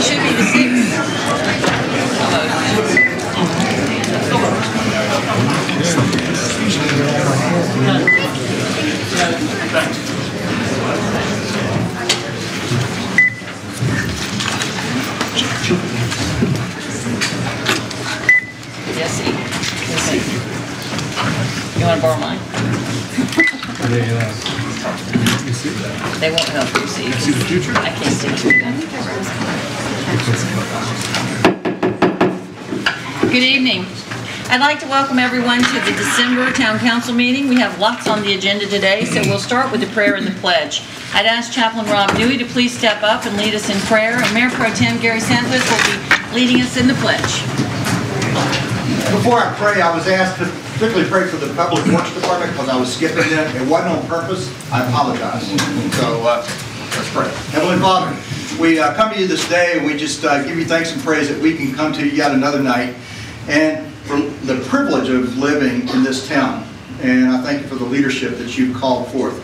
should be the 6th. Yes, you want to borrow mine? They won't help you see. See the future? I can't see it. Good evening. I'd like to welcome everyone to the December Town Council meeting. We have lots on the agenda today, so we'll start with the prayer and the pledge. I'd ask Chaplain Rob Dewey to please step up and lead us in prayer, and Mayor Pro Tem Gary Santos will be leading us in the pledge. Before I pray, I was asked to particularly pray for the Public Works Department because I was skipping it. It wasn't on purpose. I apologize. So let's pray. Heavenly Father, we come to you this day and we just give you thanks and praise that we can come to you yet another night and for the privilege of living in this town. And I thank you for the leadership that you've called forth.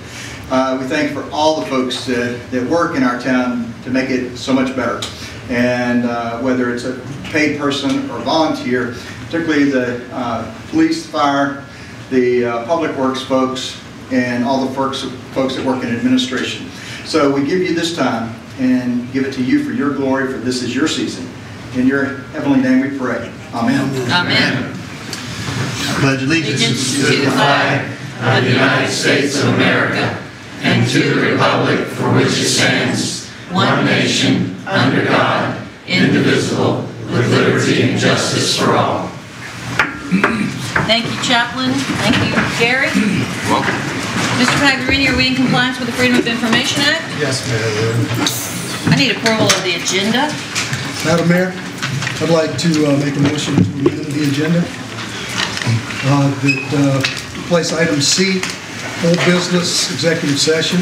We thank you for all the folks that work in our town to make it so much better. And whether it's a paid person or volunteer, particularly the police, fire, the public works folks, and all the folks that work in administration. So we give you this time and give it to you for your glory, for this is your season. In your heavenly name we pray. Amen. Amen. I pledge allegiance to the flag of the United States of America and to the republic for which it stands, one nation, under God, indivisible, with liberty and justice for all. Thank you, Chaplain. Thank you, Gary. Welcome. Mr. Pagliarini, are we in compliance with the Freedom of Information Act? Yes, Mayor. I need approval of the agenda. Madam Mayor, I'd like to make a motion to amend the agenda. That place item C, old business executive session,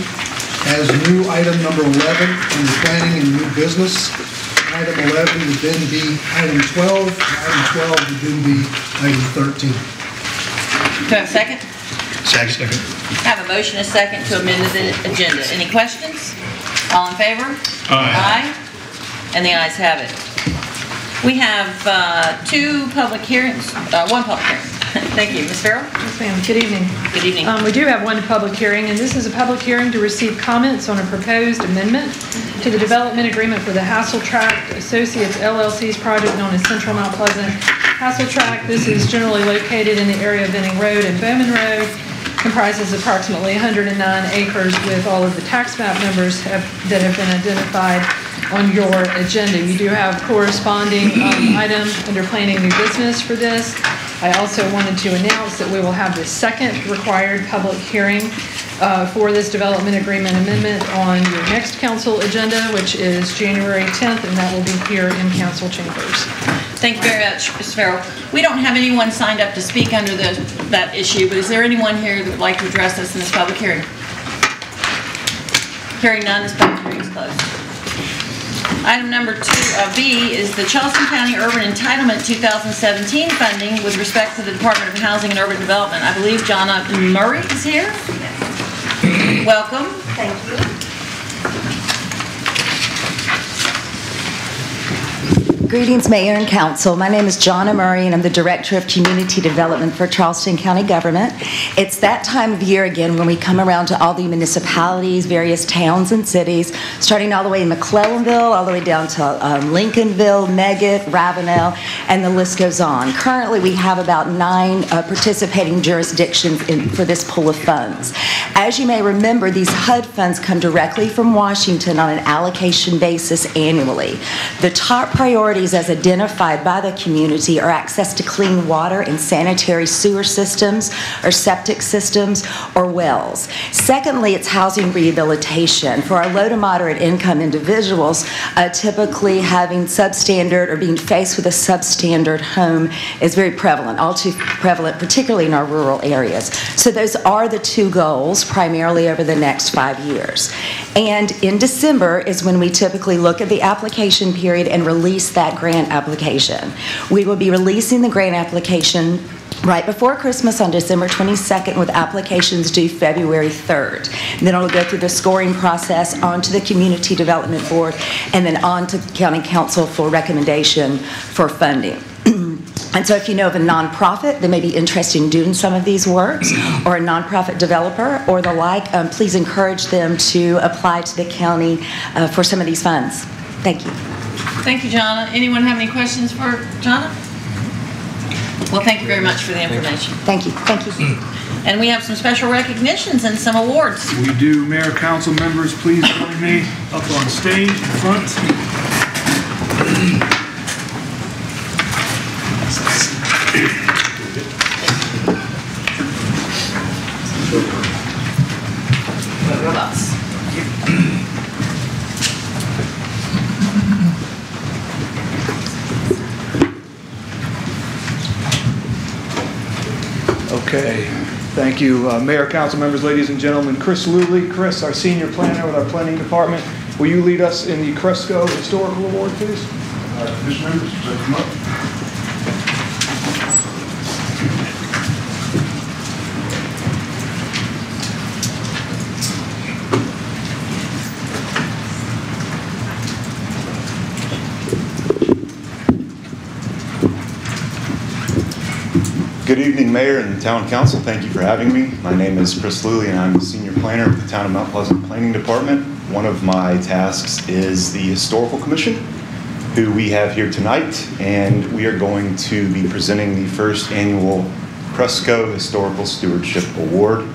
as new item number 11 under planning and new business. Item 11 would then be item 12, and item 12 would then be item 13. Do I have a second? Second. I have a motion and a second to amend the agenda. Any questions? All in favor? Aye. And the ayes have it. We have one public hearing. Thank you. Ms. Farrell? Yes, ma'am. Good evening. Good evening. We do have one public hearing, and this is a public hearing to receive comments on a proposed amendment to the development agreement for the Hasseltrack Associates LLC's project known as Central Mount Pleasant Hasseltrack. This is generally located in the area of Benning Road and Bowman Road. Comprises approximately 109 acres with all of the tax map numbers that have been identified on your agenda. You do have corresponding item under planning new business for this. I also wanted to announce that we will have the second required public hearing for this development agreement amendment on your next council agenda, which is January 10th, and that will be here in council chambers. Thank you very much, Ms. Farrell. We don't have anyone signed up to speak under that issue, but is there anyone here that would like to address us in this public hearing? Hearing none, this public hearing is closed. Item number B is the Charleston County Urban Entitlement 2017 funding with respect to the Department of Housing and Urban Development. I believe Jonna Murray is here. Yes. Welcome. Thank you. Greetings, Mayor and Council. My name is Jonna Murray, and I'm the Director of Community Development for Charleston County Government. It's that time of year again when we come around to all the municipalities, various towns and cities, starting all the way in McClellanville, all the way down to Lincolnville, Neggett, Ravenel, and the list goes on. Currently, we have about 9 participating jurisdictions for this pool of funds. As you may remember, these HUD funds come directly from Washington on an allocation basis annually. The top priority as identified by the community are access to clean water and sanitary sewer systems or septic systems or wells. Secondly, it's housing rehabilitation. For our low to moderate income individuals, typically having substandard or being faced with a substandard home is very prevalent, all too prevalent, particularly in our rural areas. So those are the 2 goals primarily over the next 5 years. And in December is when we typically look at the application period and release that grant application. We will be releasing the grant application right before Christmas on December 22nd with applications due February 3rd. And then it'll go through the scoring process onto the Community Development Board and then on to the County Council for recommendation for funding. And so if you know of a nonprofit that may be interested in doing some of these works, or a nonprofit developer or the like, please encourage them to apply to the county for some of these funds. Thank you. Thank you, Jonna. Anyone have any questions for Jonna? Well, thank you very much for the information. Thank you. Thank you. And we have some special recognitions and some awards. We do. Mayor, council members, please join me up on stage in front. Robots. Okay, thank you, Mayor, council members, ladies and gentlemen. Chris Luley, Chris, our senior planner with our planning department. Will you lead us in the Cresco Historical Award, please? Commission members, come up. Good evening, Mayor and Town Council. Thank you for having me. My name is Chris Luley, and I'm the Senior Planner with the Town of Mount Pleasant Planning Department. One of my tasks is the Historical Commission, who we have here tonight, and we are going to be presenting the first annual Cresco Historical Stewardship Award.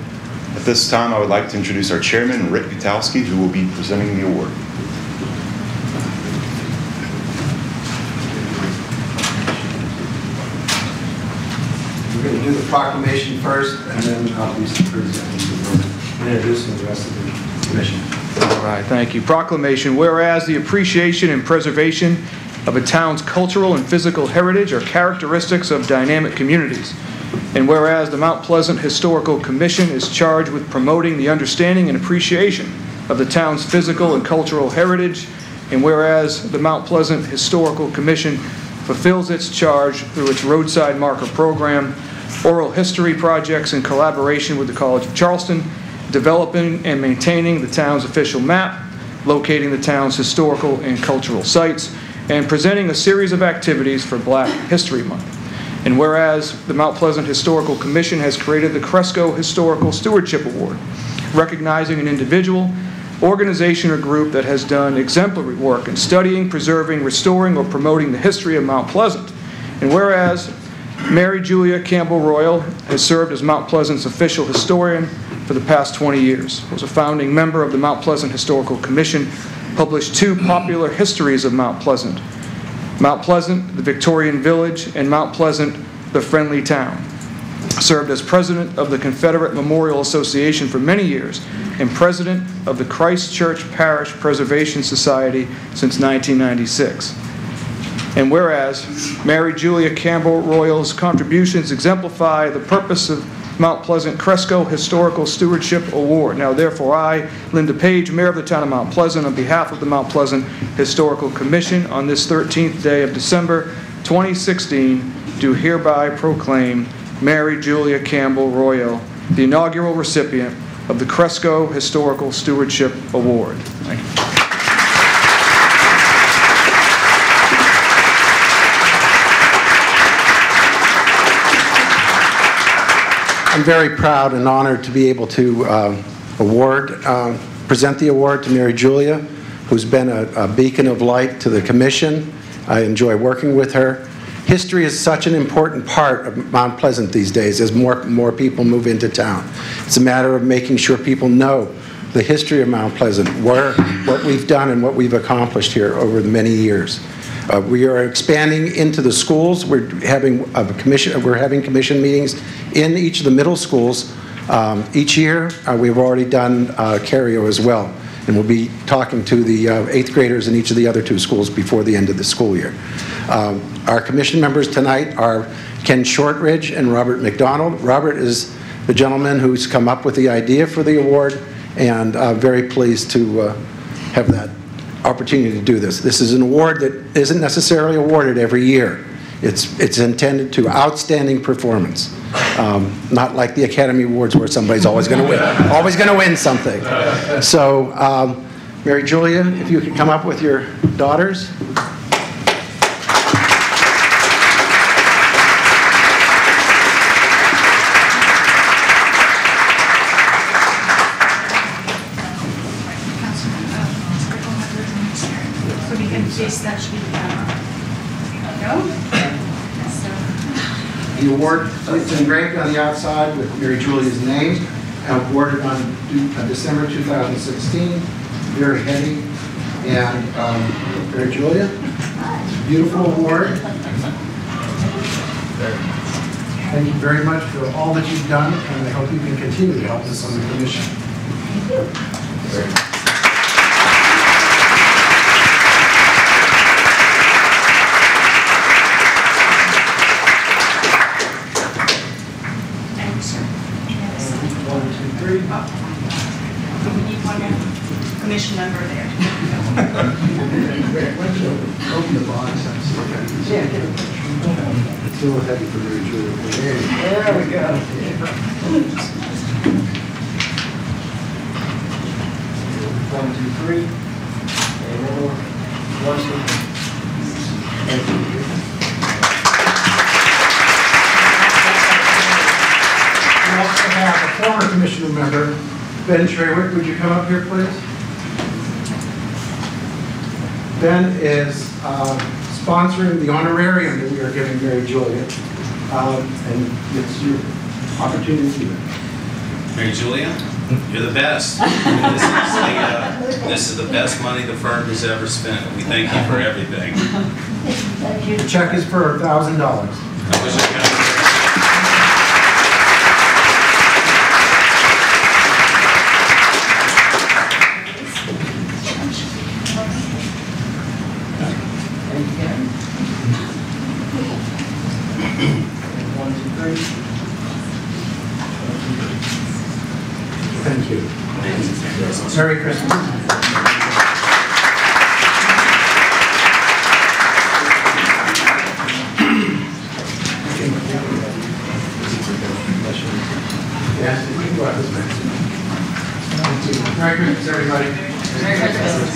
At this time, I would like to introduce our chairman, Rick Gutowski, who will be presenting the award. We're going to do the proclamation first, and then I'll be introducing the rest of the commission. All right, thank you. Proclamation. Whereas the appreciation and preservation of a town's cultural and physical heritage are characteristics of dynamic communities. And whereas the Mount Pleasant Historical Commission is charged with promoting the understanding and appreciation of the town's physical and cultural heritage, and whereas the Mount Pleasant Historical Commission fulfills its charge through its roadside marker program, oral history projects in collaboration with the College of Charleston, developing and maintaining the town's official map, locating the town's historical and cultural sites, and presenting a series of activities for Black History Month. And whereas the Mount Pleasant Historical Commission has created the Cresco Historical Stewardship Award, recognizing an individual, organization, or group that has done exemplary work in studying, preserving, restoring, or promoting the history of Mount Pleasant. And whereas Mary Julia Campbell Royal has served as Mount Pleasant's official historian for the past 20 years, was a founding member of the Mount Pleasant Historical Commission, published 2 popular histories of Mount Pleasant, Mount Pleasant, the Victorian Village, and Mount Pleasant, the Friendly Town. Served as president of the Confederate Memorial Association for many years and president of the Christ Church Parish Preservation Society since 1996. And whereas Mary Julia Campbell Royal's contributions exemplify the purpose of Mount Pleasant Cresco Historical Stewardship Award. Now, therefore, I, Linda Page, Mayor of the Town of Mount Pleasant, on behalf of the Mount Pleasant Historical Commission, on this 13th day of December 2016, do hereby proclaim Mary Julia Campbell Royal the inaugural recipient of the Cresco Historical Stewardship Award. Thank you. I'm very proud and honored to be able to present the award to Mary Julia, who's been a beacon of light to the commission. I enjoy working with her. History is such an important part of Mount Pleasant these days as more people move into town. It's a matter of making sure people know the history of Mount Pleasant, what we've done and what we've accomplished here over the many years. We are expanding into the schools. We're having commission meetings in each of the middle schools each year. We've already done Cario as well, and we'll be talking to the 8th graders in each of the other 2 schools before the end of the school year. Our commission members tonight are Ken Shortridge and Robert McDonald. Robert is the gentleman who's come up with the idea for the award, and very pleased to have that opportunity to do this. This is an award that isn't necessarily awarded every year. It's intended to outstanding performance. Not like the Academy Awards where somebody's always going to win, something. So, Mary Julia, if you could come up with your daughters. That should be The award is engraved on the outside with Mary Julia's name, awarded on December 2016. Very heavy. And Mary Julia, beautiful award. Thank you very much for all that you've done, and I hope you can continue to help us on the commission. Thank you. We need one commission member there. Open the box. It's a little heavy for Mary Julia. There we go. 1, 2, 3. And 1, 2, 3. We also have a former commissioner member, Ben Trawick. Would you come up here, please? Ben is sponsoring the honorarium that we are giving Mary Julia, and it's your opportunity. Mary Julia, you're the best. This is the best money the firm has ever spent. We thank you for everything. The check is for $1,000. I wish I could. Thank you. Merry Christmas. Yes, we can go out this way. Merry Christmas, everybody. Merry Christmas.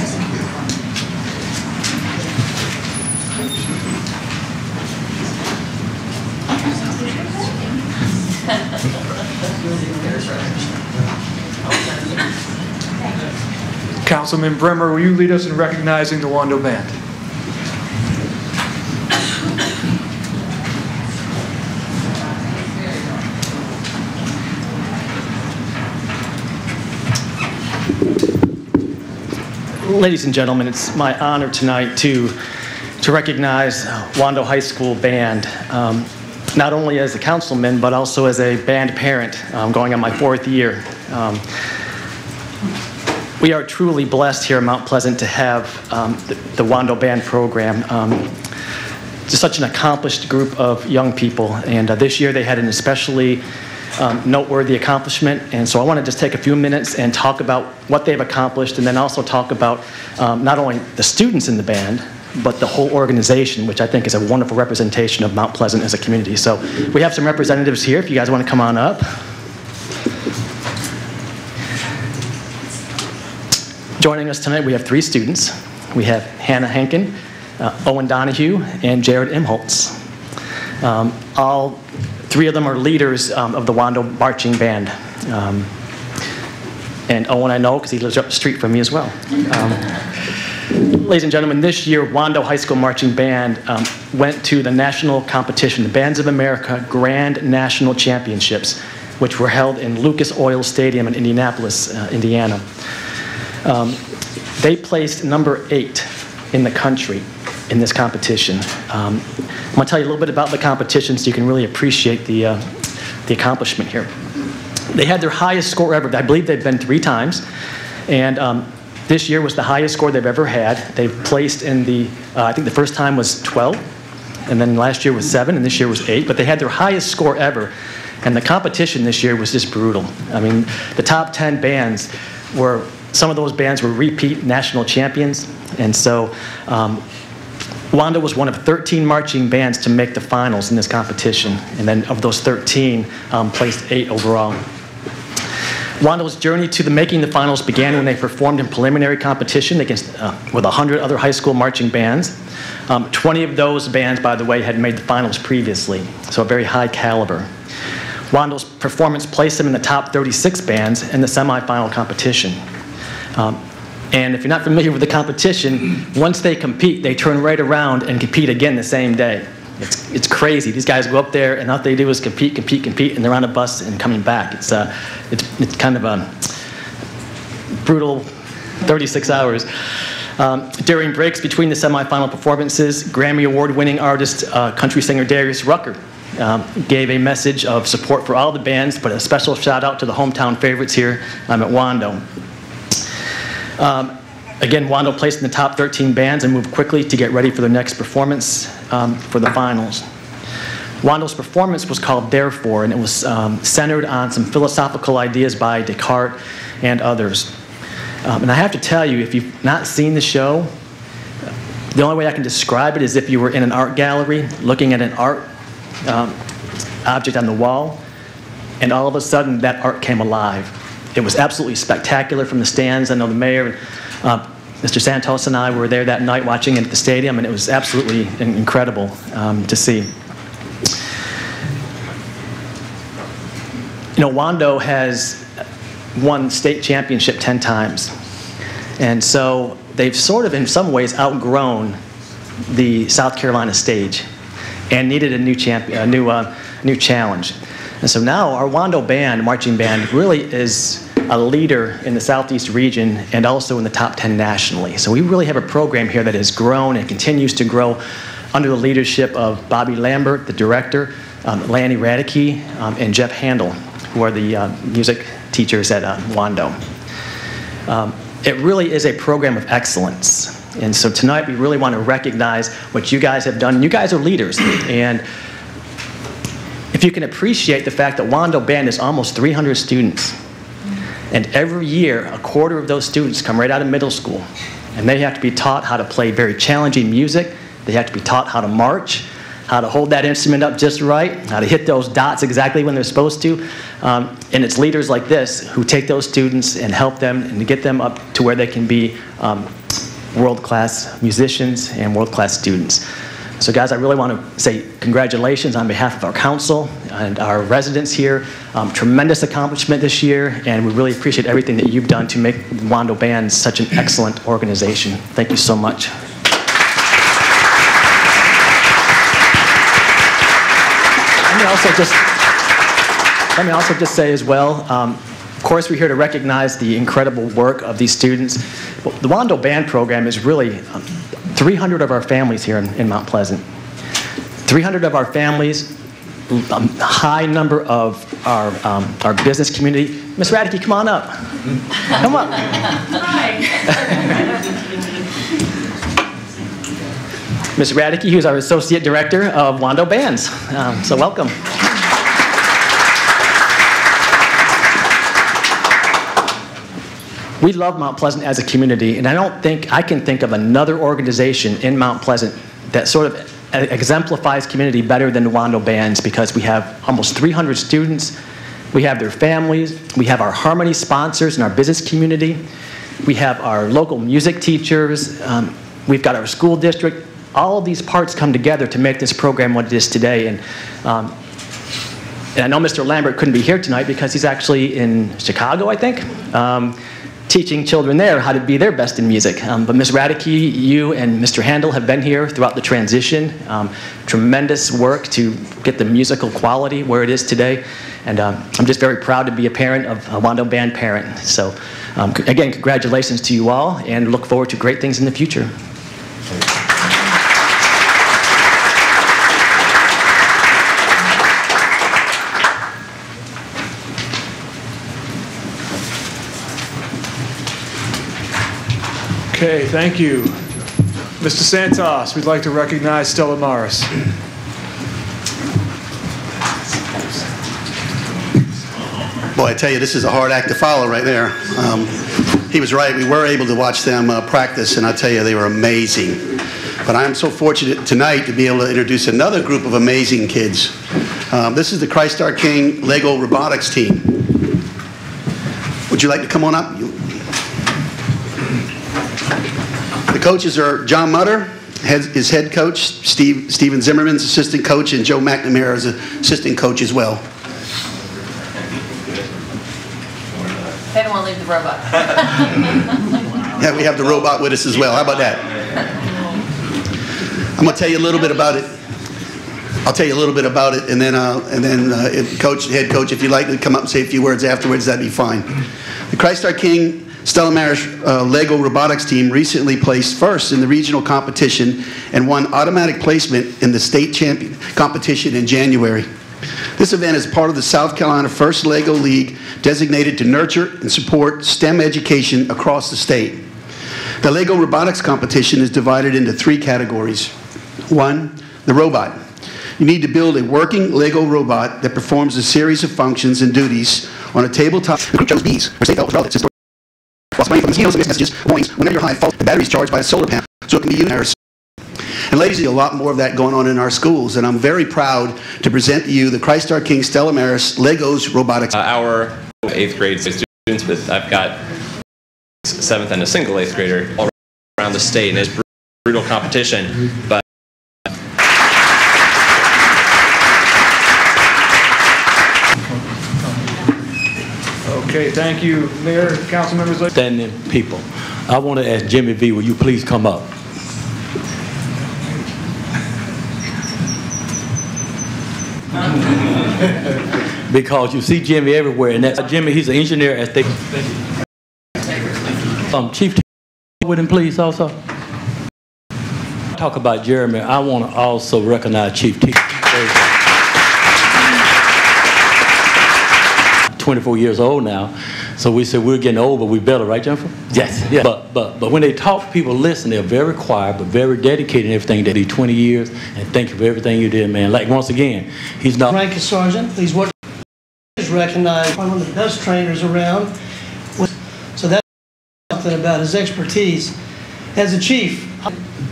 Councilman Bremer, will you lead us in recognizing the Wando Band? Ladies and gentlemen, it's my honor tonight to recognize Wando High School Band, not only as a councilman, but also as a band parent, going on my 4th year. We are truly blessed here at Mount Pleasant to have the Wando Band program. Just such an accomplished group of young people, and this year they had an especially noteworthy accomplishment, and so I want to just take a few minutes and talk about what they've accomplished, and then also talk about not only the students in the band, but the whole organization, which I think is a wonderful representation of Mount Pleasant as a community. So we have some representatives here, if you guys want to come on up. Joining us tonight, we have 3 students. We have Hannah Henkin, Owen Donahue, and Jared Imholtz. All 3 of them are leaders of the Wando Marching Band. And Owen I know because he lives up the street from me as well. Ladies and gentlemen, this year Wando High School Marching Band went to the national competition, the Bands of America Grand National Championships, which were held in Lucas Oil Stadium in Indianapolis, Indiana. They placed number 8 in the country in this competition. I'm going to tell you a little bit about the competition so you can really appreciate the accomplishment here. They had their highest score ever. I believe they've been 3 times, and this year was the highest score they've ever had. They've placed in the, I think the first time was 12, and then last year was 7, and this year was 8, but they had their highest score ever. And the competition this year was just brutal. I mean, the top 10 bands were, some of those bands were repeat national champions, and so Wando was one of 13 marching bands to make the finals in this competition, and then of those 13, placed 8 overall. Wando's journey to making the finals began when they performed in preliminary competition with 100 other high school marching bands. 20 of those bands, by the way, had made the finals previously, so a very high caliber. Wando's performance placed them in the top 36 bands in the semifinal competition. And if you're not familiar with the competition, once they compete, they turn right around and compete again the same day. It's crazy. These guys go up there, and all they do is compete, and they're on a bus and coming back. It's kind of a brutal 36 hours. During breaks between the semifinal performances, Grammy Award-winning artist, country singer Darius Rucker gave a message of support for all the bands, but a special shout out to the hometown favorites here at Wando. Again, Wando placed in the top 13 bands and moved quickly to get ready for their next performance for the finals. Wando's performance was called Therefore, and it was centered on some philosophical ideas by Descartes and others. And I have to tell you, if you've not seen the show, the only way I can describe it is if you were in an art gallery looking at an art object on the wall, and all of a sudden that art came alive. It was absolutely spectacular from the stands. I know the mayor, Mr. Santos, and I were there that night watching it at the stadium, and it was absolutely incredible to see. You know, Wando has won state championship 10 times, and so they've sort of, in some ways, outgrown the South Carolina stage and needed a new challenge. And so now our Wando band, marching band, really is a leader in the Southeast region and also in the top 10 nationally. So we really have a program here that has grown and continues to grow under the leadership of Bobby Lambert, the director, Lanny Radke, and Jeff Handel, who are the music teachers at Wando. It really is a program of excellence. And so tonight we really want to recognize what you guys have done. You guys are leaders. And if you can appreciate the fact that Wando Band is almost 300 students, and every year a quarter of those students come right out of middle school, and they have to be taught how to play very challenging music, they have to be taught how to march, how to hold that instrument up just right, how to hit those dots exactly when they're supposed to. And it's leaders like this who take those students and help them and get them up to where they can be world-class musicians and world-class students. So guys, I really want to say congratulations on behalf of our council and our residents here. Tremendous accomplishment this year, and we really appreciate everything that you've done to make Wando Band such an excellent organization. Thank you so much. Let me also just say as well, of course we're here to recognize the incredible work of these students. The Wando Band program is really 300 of our families here in Mount Pleasant. 300 of our families, a high number of our business community. Ms. Radke, come on up. Come up. Hi. Ms. Radke, who's our Associate Director of Wando Bands. So welcome. We love Mount Pleasant as a community, and I don't think I can think of another organization in Mount Pleasant that sort of exemplifies community better than the Wando Bands, because we have almost 300 students, we have their families, we have our Harmony sponsors in our business community, we have our local music teachers, we've got our school district. All of these parts come together to make this program what it is today. And I know Mr. Lambert couldn't be here tonight because he's actually in Chicago, I think, teaching children there how to be their best in music. But Ms. Radke, you and Mr. Handel have been here throughout the transition. Tremendous work to get the musical quality where it is today. And I'm just very proud to be a parent of a Wando Band parent. So again, congratulations to you all, and look forward to great things in the future. Okay, thank you. Mr. Santos, we'd like to recognize Stella Morris. Boy, I tell you, this is a hard act to follow right there. He was right. We were able to watch them practice, and I tell you, they were amazing. But I am so fortunate tonight to be able to introduce another group of amazing kids. This is the Christ Our King Lego Robotics team. Would you like to come on up? The coaches are John Mutter, his head coach, Steven Zimmerman's assistant coach, and Joe McNamara is assistant coach as well. They don't want to leave the robot. Yeah, we have the robot with us as well. How about that? I'm going to tell you a little bit about it. I'll tell you a little bit about it, and then head coach, if you'd like to come up and say a few words afterwards, that'd be fine. The Christ Our King Stella Maris Lego Robotics team recently placed first in the regional competition and won automatic placement in the state champion competition in January. This event is part of the South Carolina First Lego League designated to nurture and support STEM education across the state. The Lego Robotics competition is divided into 3 categories. 1, the robot. You need to build a working Lego robot that performs a series of functions and duties on a tabletop. The group chose bees, where safe felt relatives. While spraying for mosquitoes and messages, warnings, whenever your hive falls, the battery is charged by a solar panel, so it can be used. And ladies, there's a lot more of that going on in our schools, and I'm very proud to present to you the Christ Our King Stella Maris Legos Robotics. Our 8th grade students, but I've got 7th and a single 8th grader all around the state, and it's brutal competition, but Okay, thank you, Mayor, council members. Standing people. I want to ask Jimmy V, will you please come up? Because you see Jimmy everywhere, and that's Jimmy, he's an engineer at the Chief T with him, please, also. Talk about Jeremy. I want to also recognize Chief T. 24 years old now, so we said we're getting old, but we better, right, Jennifer? Yes. Yeah. But when they talk, people listen. They're very quiet, but very dedicated in everything they did. 20 years, and thank you for everything you did, man. Like once again, he's not. Rank as sergeant. He's what is recognized one of the best trainers around. So that's something about his expertise as a chief,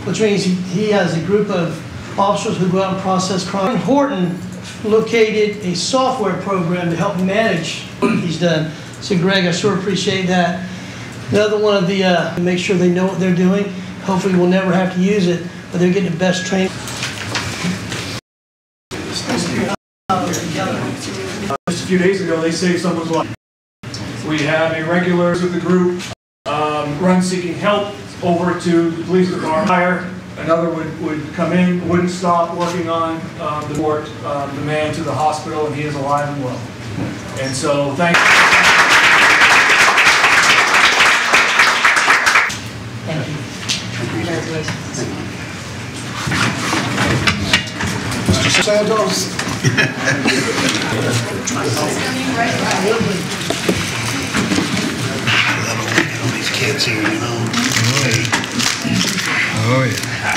which means he has a group of officers who go out and process crime. Horton located a software program to help manage what he's done. So Greg, I sure appreciate that. Another one of the, make sure they know what they're doing. Hopefully we'll never have to use it, but they're getting the best training. Just a few days ago, they saved someone's life. We have a regular with the group run seeking help over to the police department. Another would come in, wouldn't stop working on the port, the man to the hospital, and he is alive and well. And so, thank you. Thank you. Congratulations. Mr. Santos. All these kids here, you know. Oh, yeah.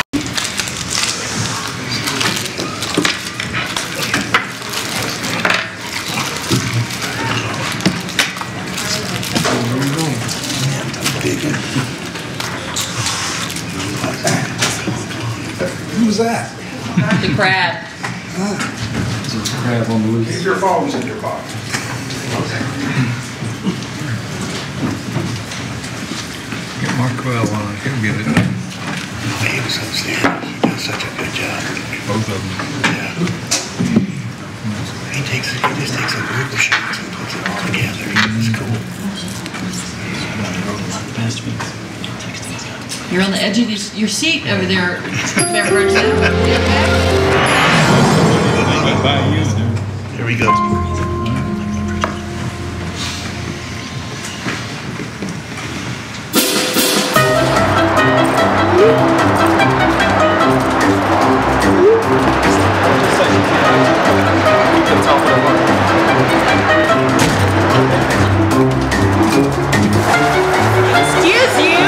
Who was that? The crab. Crab on the loose. Keep your phones in your pocket. Get Mark Quell on. He'll get it. He was outstanding. He does such a good job. Both of them. Yeah. He just takes a group of shots and puts it all together. It's cool. You're on the edge of your seat over there. Here we go. Excuse you.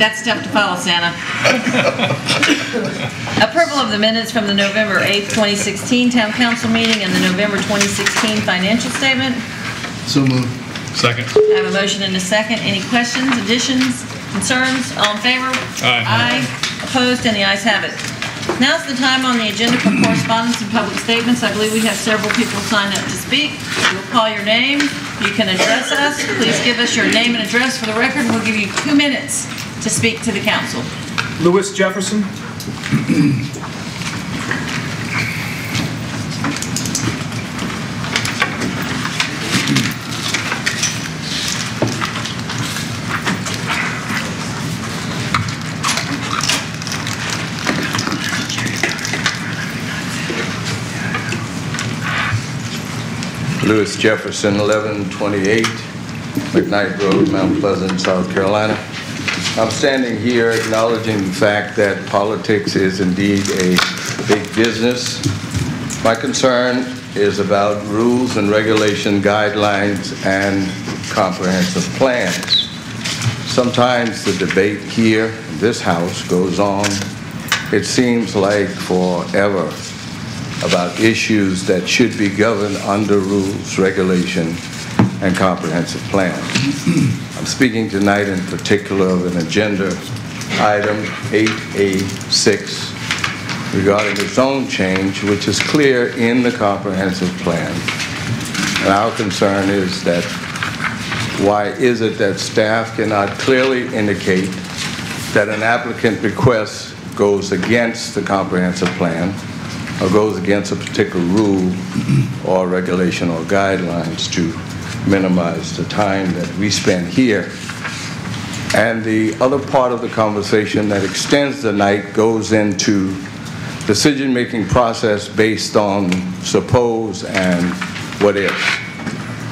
Got stuff to follow, Santa. Approval of the minutes from the November 8th, 2016 Town Council meeting and the November 2016 financial statement. So moved. Second. I have a motion and a second. Any questions, additions, concerns? All in favor? Aye. Aye. Opposed? And the ayes have it. Now's the time on the agenda for correspondence and public statements. I believe we have several people signed up to speak. We'll call your name. You can address us. Please give us your name and address for the record. We'll give you 2 minutes to speak to the council. Lewis Jefferson. Lewis Jefferson, 1128 McKnight Road, Mount Pleasant, South Carolina. I'm standing here acknowledging the fact that politics is indeed a big business. My concern is about rules and regulation guidelines and comprehensive plans. Sometimes the debate here in this House goes on, it seems like forever, about issues that should be governed under rules, regulation, and comprehensive plans. I'm speaking tonight in particular of an agenda item 8A6 regarding the zone change, which is clear in the comprehensive plan. And our concern is that why is it that staff cannot clearly indicate that an applicant request goes against the comprehensive plan or goes against a particular rule or regulation or guidelines to minimize the time that we spend here. And the other part of the conversation that extends the night goes into decision-making process based on suppose and what if.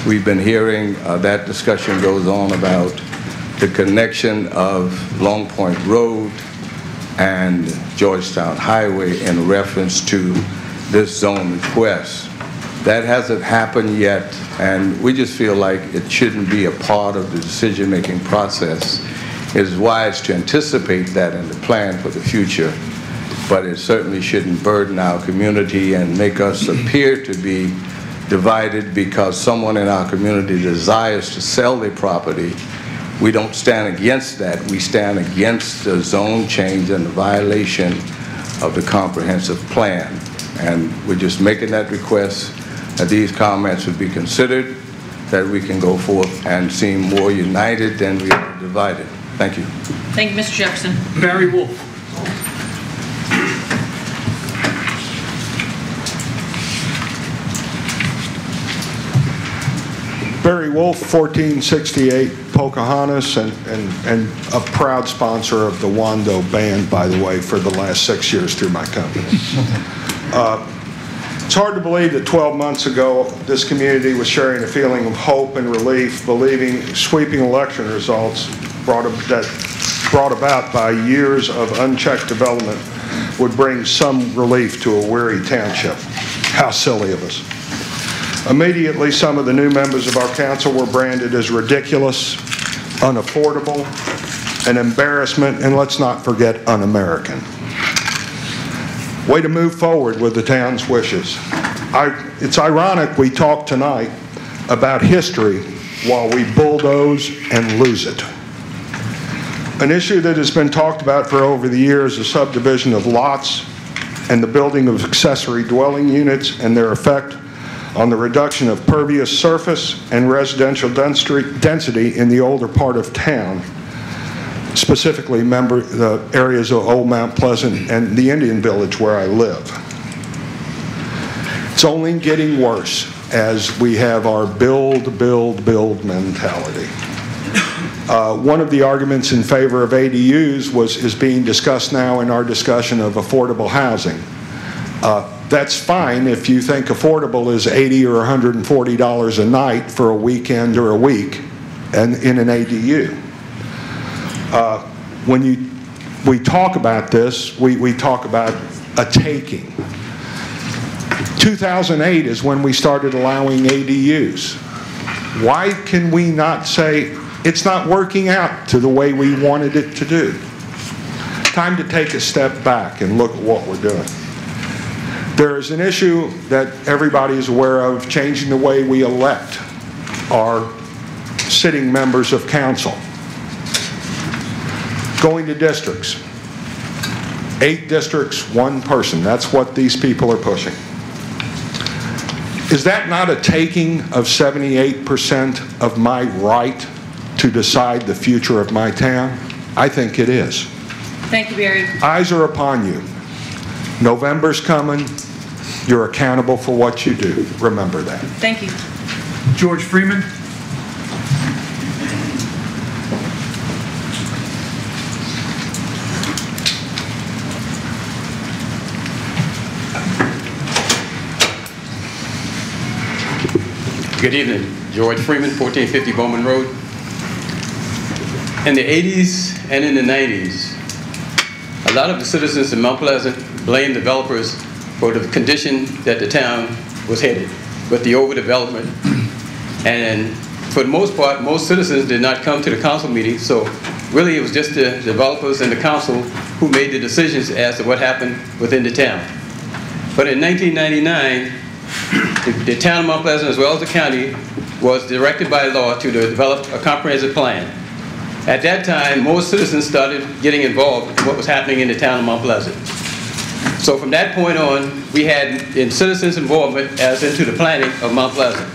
We've been hearing that discussion goes on about the connection of Long Point Road and Georgetown Highway in reference to this zone request. That hasn't happened yet, and we just feel like it shouldn't be a part of the decision-making process. It is wise to anticipate that in the plan for the future, but it certainly shouldn't burden our community and make us appear to be divided because someone in our community desires to sell their property. We don't stand against that. We stand against the zone change and the violation of the comprehensive plan. And we're just making that request that these comments would be considered, that we can go forth and seem more united than we are divided. Thank you. Thank you, Mr. Jefferson. Barry Wolf. Barry Wolf, 1468 Pocahontas, and a proud sponsor of the Wando Band, by the way, for the last 6 years through my company. It's hard to believe that 12 months ago, this community was sharing a feeling of hope and relief, believing sweeping election results brought about by years of unchecked development would bring some relief to a weary township. How silly of us. Immediately, some of the new members of our council were branded as ridiculous, unaffordable, an embarrassment, and let's not forget, un-American. Way to move forward with the town's wishes. It's ironic we talk tonight about history while we bulldoze and lose it. An issue that has been talked about for over the years is subdivision of lots and the building of accessory dwelling units and their effect on the reduction of pervious surface and residential density in the older part of town, specifically the areas of Old Mount Pleasant and the Indian Village where I live. It's only getting worse as we have our build, build, build mentality. One of the arguments in favor of ADUs is being discussed now in our discussion of affordable housing. That's fine if you think affordable is $80 or $140 a night for a weekend or a week and in an ADU. When we talk about this, we talk about a taking. 2008 is when we started allowing ADUs. Why can we not say It's not working out to the way we wanted it to do. Time to take a step back and look at what we're doing. There is an issue that everybody is aware of, changing the way we elect our sitting members of council. Going to districts. 8 districts, 1 person. That's what these people are pushing. Is that not a taking of 78% of my right to decide the future of my town? I think it is. Thank you, Barry. Eyes are upon you. November's coming. You're accountable for what you do. Remember that. Thank you. George Freeman. Good evening. George Freeman, 1450 Bowman Road. In the 80s and in the 90s, a lot of the citizens in Mount Pleasant blamed developers for the condition that the town was headed with the overdevelopment. And for the most part, most citizens did not come to the council meeting, so really it was just the developers and the council who made the decisions as to what happened within the town. But in 1999, the town of Mount Pleasant, as well as the county, was directed by law to develop a comprehensive plan. At that time, most citizens started getting involved in what was happening in the town of Mount Pleasant. So from that point on, we had citizens' involvement as into the planning of Mount Pleasant.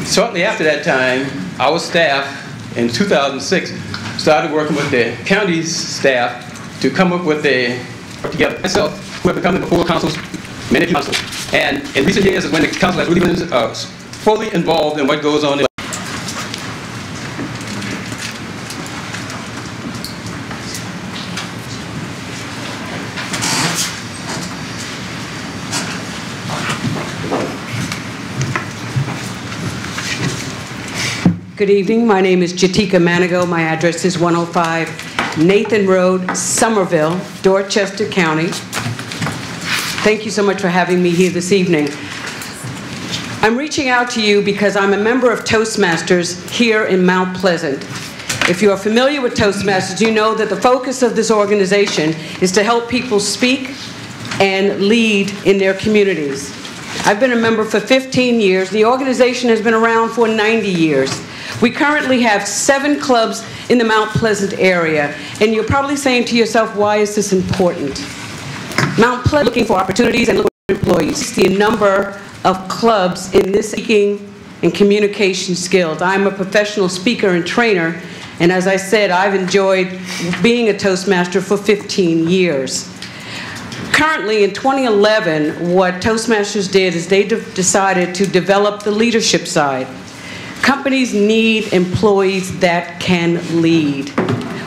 Shortly after that time, our staff in 2006 started working with the county's staff to come up with together myself, who have been coming before councils, many councils. And in recent years is when the council has really been fully involved in what goes on. Good evening. My name is Jatika Manigo. My address is 105 Nathan Road, Somerville, Dorchester County. Thank you so much for having me here this evening. I'm reaching out to you because I'm a member of Toastmasters here in Mount Pleasant. If you are familiar with Toastmasters, you know that the focus of this organization is to help people speak and lead in their communities. I've been a member for 15 years. The organization has been around for 90 years. We currently have 7 clubs in the Mount Pleasant area, and you're probably saying to yourself, why is this important? Mount Pleasant looking for opportunities and looking for employees. The number of clubs in this speaking and communication skills. I'm a professional speaker and trainer, and as I said, I've enjoyed being a Toastmaster for 15 years. Currently, in 2011, what Toastmasters did is they decided to develop the leadership side. Companies need employees that can lead.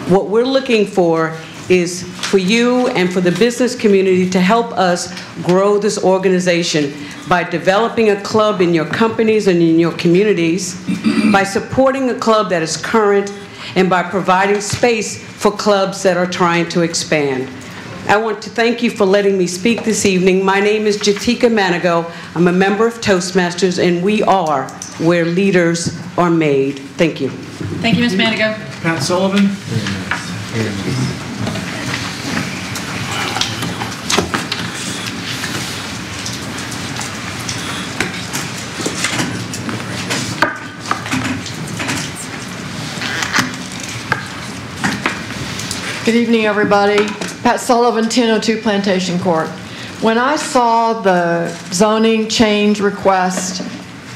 What we're looking for is for you and for the business community to help us grow this organization by developing a club in your companies and in your communities, by supporting a club that is current, and by providing space for clubs that are trying to expand. I want to thank you for letting me speak this evening. My name is Jatika Manigo. I'm a member of Toastmasters, and we are where leaders are made. Thank you. Thank you, Ms. Manigo. Pat Sullivan. Good evening, everybody. Pat Sullivan, 1002 Plantation Court. When I saw the zoning change request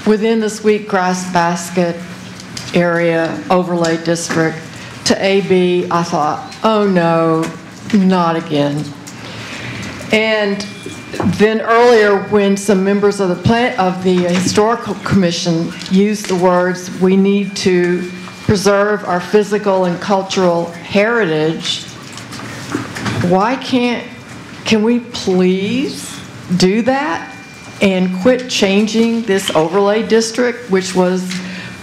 within the Sweetgrass Basket area overlay district to AB, I thought, oh no, not again. And then earlier, when some members of the Historical Commission used the words, we need to preserve our physical and cultural heritage, can we please do that and quit changing this overlay district, which was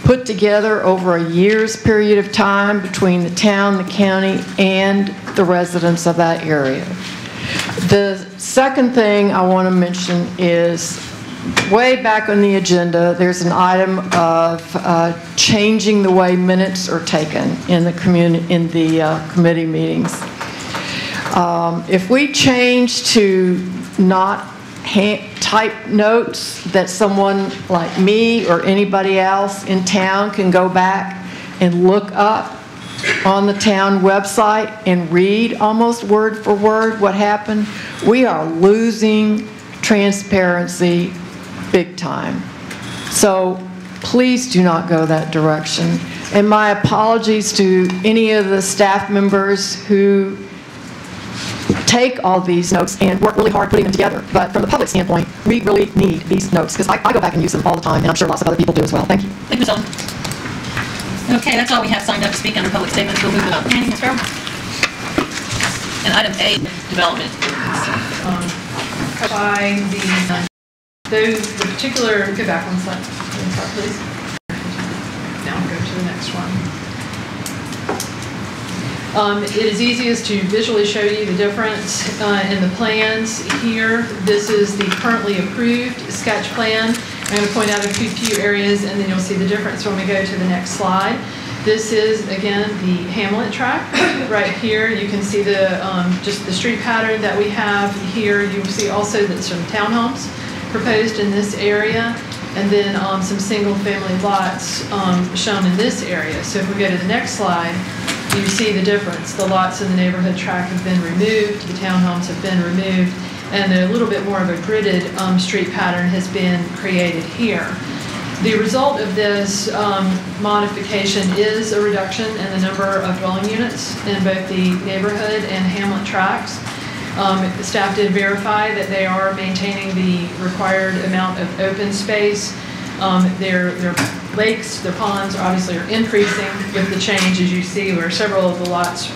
put together over a year's period of time between the town, the county, and the residents of that area. The second thing I want to mention is way back on the agenda, there's an item of changing the way minutes are taken in the committee meetings. If we change to not type notes that someone like me or anybody else in town can go back and look up on the town website and read almost word for word what happened, we are losing transparency big time. So please do not go that direction. And my apologies to any of the staff members who take all these notes and work really hard putting them together. But from the public standpoint, we really need these notes because I go back and use them all the time, and I'm sure lots of other people do as well. Thank you. Thank you, Ms. Sullivan. Okay, that's all we have signed up to speak under public statements. We'll move it on. Planning, Ms. Farrell. And item A, development. By the particular, go back one slide, please. Now go to the next one. It is easiest to visually show you the difference in the plans here. This is the currently approved sketch plan. I'm going to point out a few areas and then you'll see the difference when we go to the next slide. This is, again, the Hamlet track right here. You can see the just the street pattern that we have here. You'll see also that some townhomes proposed in this area, and then some single-family lots shown in this area. So if we go to the next slide, you see the difference. The lots in the neighborhood track have been removed, the townhomes have been removed, and a little bit more of a gridded street pattern has been created here. The result of this modification is a reduction in the number of dwelling units in both the neighborhood and Hamlet tracts. The staff did verify that they are maintaining the required amount of open space. Their lakes, their ponds obviously are increasing with the change, as you see, where several of the lots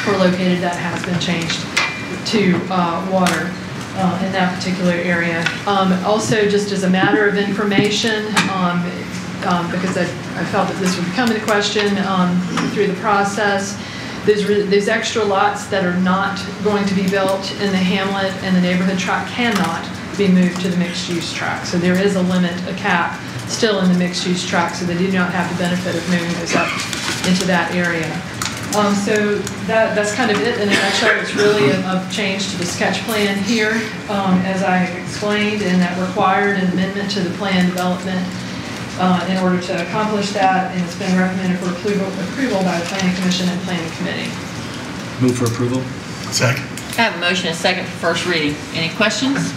were located that has been changed to water in that particular area. Also, just as a matter of information, because I felt that this would come into question through the process, these extra lots that are not going to be built in the Hamlet and the neighborhood tract cannot be moved to the mixed-use tract. So there is a limit, a cap, still in the mixed-use tract, so they do not have the benefit of moving those up into that area. So that's kind of it in a nutshell. It's really a change to the sketch plan here, as I explained, and that required an amendment to the plan development in order to accomplish that, and it's been recommended for approval by the Planning Commission and Planning Committee. Move for approval. Second. I have a motion and a second for first reading. Any questions?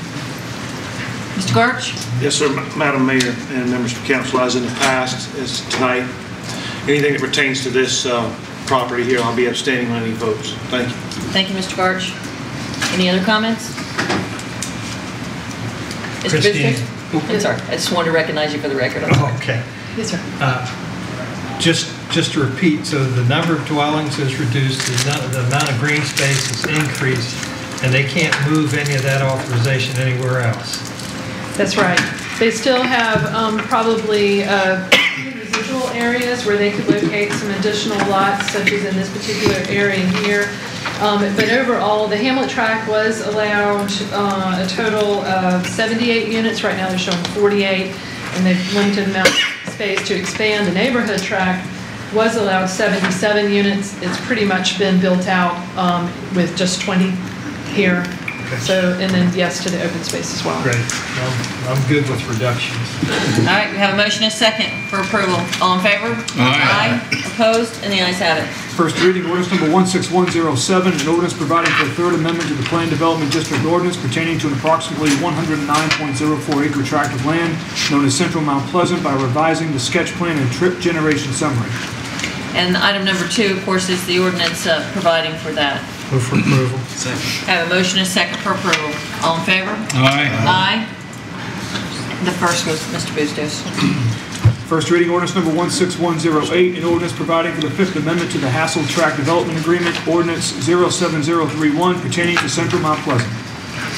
Mr. Garch? Yes, sir, Madam Mayor and members of council, as in the past, as tonight, anything that pertains to this property here, I'll be abstaining on any votes. Thank you. Thank you, Mr. Garch. Any other comments? Mr. Christine. I'm sorry. I just wanted to recognize you for the record. I'm sorry. Okay. Yes, sir. Just to repeat, so the number of dwellings is reduced, the amount of green space is increased, and they can't move any of that authorization anywhere else. That's right. They still have probably residual areas where they could locate some additional lots, such as in this particular area here. But overall, the Hamlet tract was allowed a total of 78 units. Right now they're showing 48, and they've limited amount of space to expand. The neighborhood tract was allowed 77 units. It's pretty much been built out with just 20 here. Okay. So, and then yes to the open space as well. Great. I'm good with reductions. All right, we have a motion and a second for approval. All in favor? Aye. Opposed? And the ayes have it. First reading, ordinance number 16107, an ordinance providing for a third amendment to the Plan Development District Ordinance pertaining to an approximately 109.04 acre tract of land known as Central Mount Pleasant by revising the sketch plan and trip generation summary. And item number 2, of course, is the ordinance providing for that. Move for approval. Second. I have a motion and a second for approval. All in favor? Aye. Aye. The first was Mr. Bustos. First reading, ordinance number 16108, an ordinance providing for the Fifth Amendment to the Hassel Tract Development Agreement, ordinance 07031, pertaining to Central Mount Pleasant.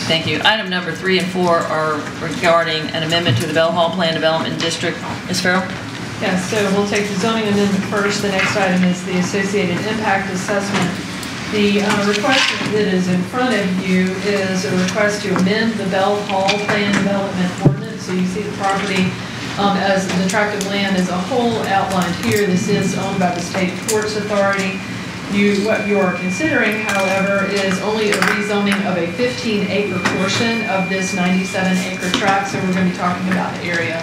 Thank you. Item number 3 and 4 are regarding an amendment to the Bell Hall Plan Development District. Ms. Farrell? Yes, so we'll take the zoning amendment first. The next item is the associated impact assessment. The request that is in front of you is a request to amend the Bell Hall Plan Development Ordinance So you see the property as the tract of land as a whole outlined here. This is owned by the State Ports Authority. What you are considering, however, is only a rezoning of a 15-acre portion of this 97-acre tract. So we're going to be talking about the area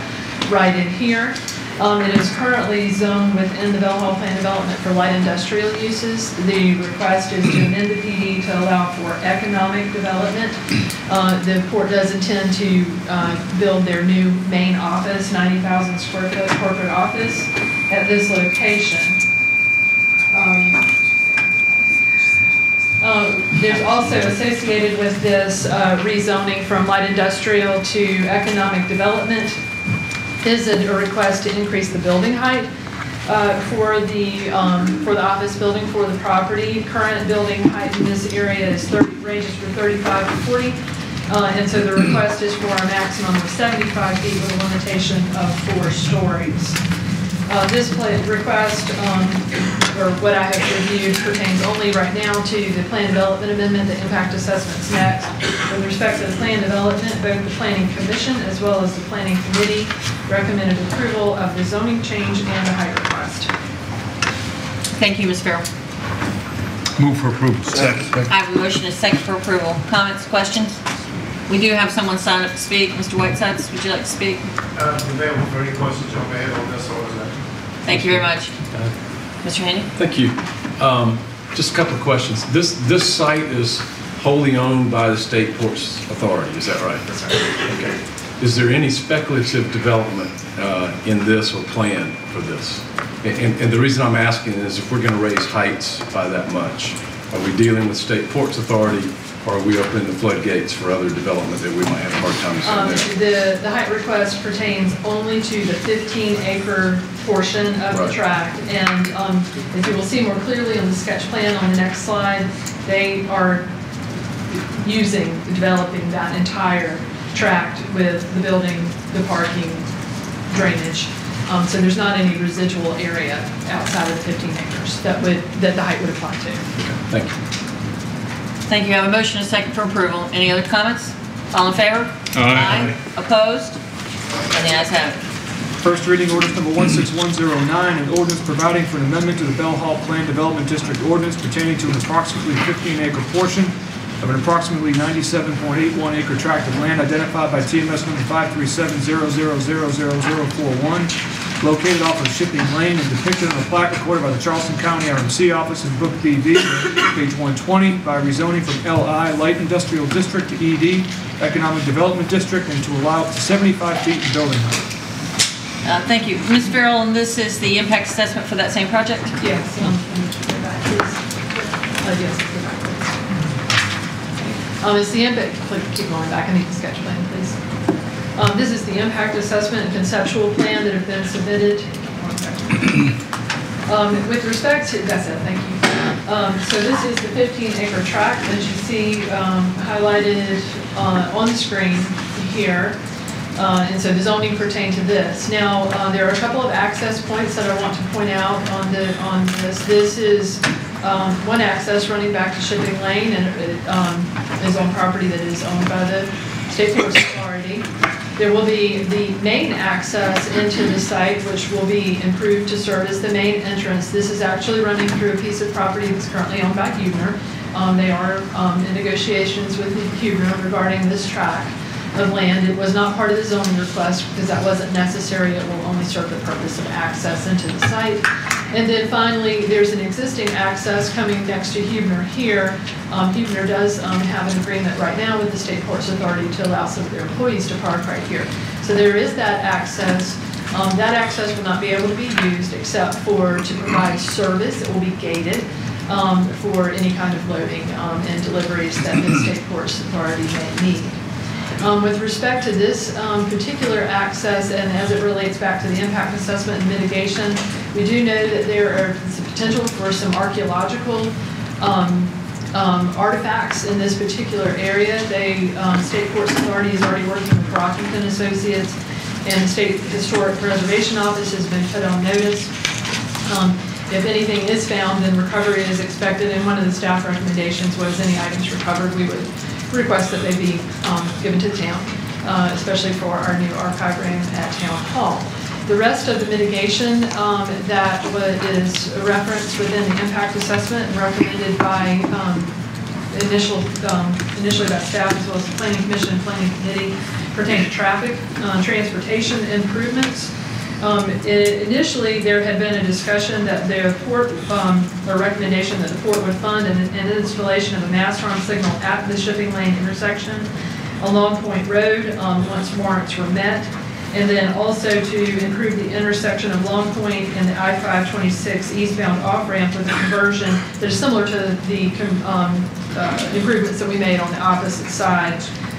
right in here. It is currently zoned within the Bell Hall Plan Development for light industrial uses. The request is to amend the PD to allow for economic development. The port does intend to build their new main office, 90,000 square foot corporate office at this location. There's also associated with this rezoning from light industrial to economic development is a request to increase the building height for the office building for the property. Current building height in this area is ranges from 35 to 40, and so the request is for a maximum of 75 feet with a limitation of 4 stories. This request, or what I have reviewed, pertains only right now to the plan development amendment. The impact assessment's next. With respect to the plan development, both the Planning Commission as well as the Planning Committee recommended approval of the zoning change and the height request. Thank you, Ms. Farrell. Move for approval. Second. I have a motion and a second for approval. Comments, questions? We do have someone signed up to speak. Mr. Whitesides, would you like to speak? Available for any questions you may have on this or that. Thank you very much. Mr. Haney? Thank you. Just a couple of questions. This site is wholly owned by the State Ports Authority, is that right? That's right. Okay. Is there any speculative development in this or plan for this? And the reason I'm asking is if we're going to raise heights by that much, are we dealing with State Ports Authority, or are we opening the floodgates for other development that we might have a hard time seeing there? The height request pertains only to the 15-acre portion of the tract, and as you will see more clearly on the sketch plan on the next slide, they are developing that entire tract with the building, the parking, drainage. So there's not any residual area outside of the 15 acres that the height would apply to. Thank you. Thank you. I have a motion and a second for approval. Any other comments? All in favor? Aye. Opposed? And the ayes have it. First reading ordinance number 16109, an ordinance providing for an amendment to the Bell Hall Plan Development District ordinance pertaining to an approximately 15-acre portion of an approximately 97.81 acre tract of land identified by TMS number 537000041, located off of Shipping Lane and depicted on a plat recorded by the Charleston County RMC office in Book BV, page 120, by rezoning from LI, Light Industrial District, to ED, Economic Development District, and to allow up to 75 feet in building height. Thank you. Ms. Farrell, and this is the impact assessment for that same project? Yes. It's the impact, keep going back, I need the sketch plan, please. This is the impact assessment and conceptual plan that have been submitted. With respect to, that's it, thank you. So this is the 15-acre tract that you see highlighted on the screen here. And so the zoning pertained to this. Now, there are a couple of access points that I want to point out on this. This is one access running back to Shipping Lane, and it is on property that is owned by the State Ports Authority. There will be the main access into the site, which will be improved to serve as the main entrance. This is actually running through a piece of property that's currently owned by Huebner. They are in negotiations with Huebner regarding this tract of land. It was not part of the zoning request because that wasn't necessary. It will only serve the purpose of access into the site. And then finally, there's an existing access coming next to Huebner here. Huebner does have an agreement right now with the State Ports Authority to allow some of their employees to park right here. So there is that access. That access will not be able to be used except to provide service. It will be gated for any kind of loading and deliveries that the State Ports Authority may need. With respect to this particular access, and as it relates back to the impact assessment and mitigation, we do know that there is a potential for some archaeological artifacts in this particular area. State Ports Authority is already working with Brockington Associates, and the State Historic Preservation Office has been put on notice. If anything is found, then recovery is expected, and one of the staff recommendations was any items recovered, we would request that they be given to the town. especially for our new archive room at Town Hall. The rest of the mitigation that is referenced within the impact assessment and recommended by initially by staff as well as the Planning Commission and Planning Committee pertain to traffic, transportation improvements. Initially, there had been a discussion that the port, or recommendation that the port would fund an installation of a mast arm signal at the shipping lane intersection along Point Road once warrants were met, and then also to improve the intersection of Long Point and the I-526 eastbound off-ramp with a conversion that is similar to the improvements that we made on the opposite side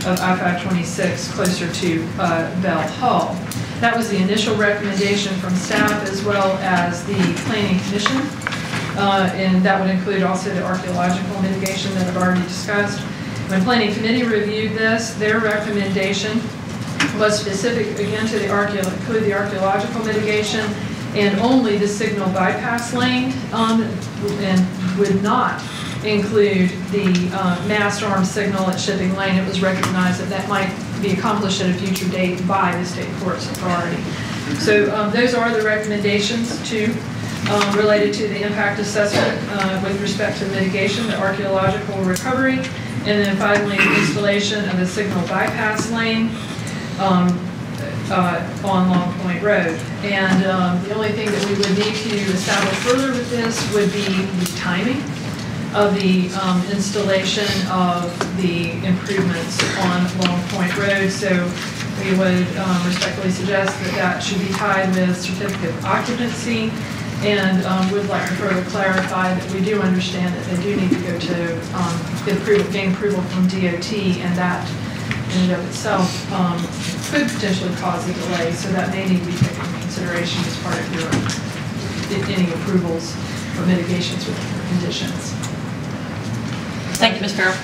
of I-526 closer to Bell Hall. That was the initial recommendation from staff as well as the Planning Commission, and that would include also the archaeological mitigation that I've already discussed. When Planning Committee reviewed this, their recommendation was specific again to include the archaeological mitigation and only the signal bypass lane, and would not include the mast arm signal at shipping lane. It was recognized that that might be accomplished at a future date by the state ports authority. So those are the recommendations related to the impact assessment with respect to mitigation, the archaeological recovery, and then finally the installation of the signal bypass lane on Long Point Road. And the only thing that we would need to establish further with this would be the timing of the installation of the improvements on Long Point Road. So we would respectfully suggest that that should be tied with certificate of occupancy, and would like to further clarify that we do understand that they do need to go to gain approval from DOT, and that in and of itself could potentially cause a delay, so that may need to be taken into consideration as part of your any approvals or mitigations with your conditions. Thank you, Ms. Farrell.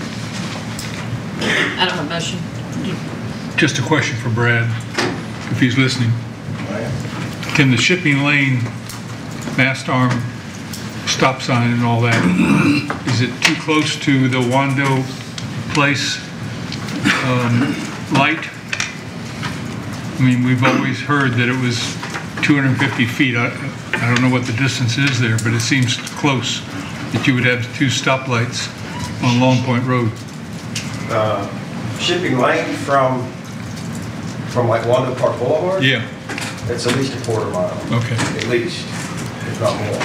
I don't have a motion. Just a question for Brad, if he's listening. Can the shipping lane, mast arm, stop sign and all that, is it too close to the Wando Place light? I mean, we've always heard that it was 250 feet. I don't know what the distance is there, but it seems close that you would have two stoplights on Long Point Road. Shipping lane from like Wando Park Boulevard? Yeah. It's at least a quarter mile. Okay. At least, if not more.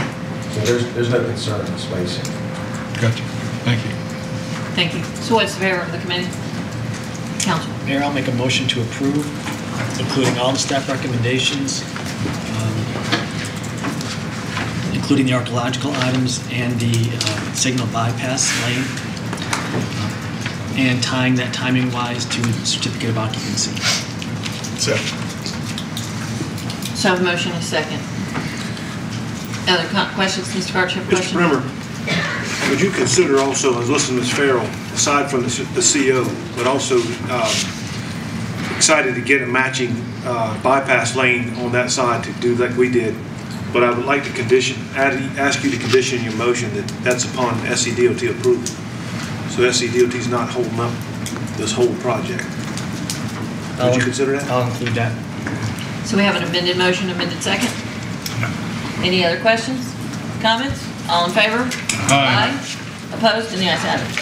So there's no concern in spacing. Gotcha. Thank you. Thank you. So what's the favor of the committee? Council. Mayor, I'll make a motion to approve, including all the staff recommendations, including the archaeological items and the signal bypass lane, and tying that timing-wise to the certificate of occupancy. Second. So I have a motion and a second. Other questions, Mr. Garch, have a question? Mr. Brimmer, would you consider also, I was listening to Ms. Farrell, aside from the CO, but also excited to get a matching bypass lane on that side to do like we did, but I would like to ask you to condition your motion that that's upon SCDOT approval. So SCDOT is not holding up this whole project. Would you consider that? I'll include that. So we have an amended motion, amended second. Any other questions, comments? All in favor? Aye. Opposed? And the ayes have it.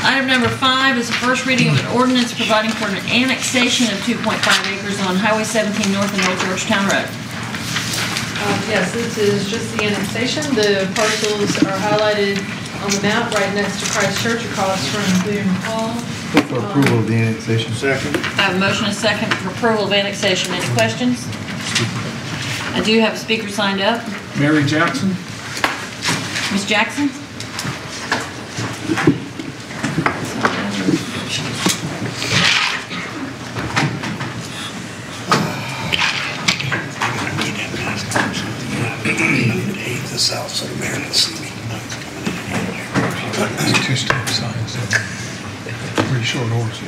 Item number 5 is the first reading of an ordinance providing for an annexation of 2.5 acres on Highway 17 North and Old Georgetown Road. Yes, this is just the annexation. The parcels are highlighted on the map right next to Christ Church across from Boone Hall. Move for approval of the annexation. Second. I have a motion and a second for approval of annexation. Any questions? I do have a speaker signed up. Mary Jackson. Ms. Jackson? The south so the mayor can see me. Two stop signs. Pretty short horse.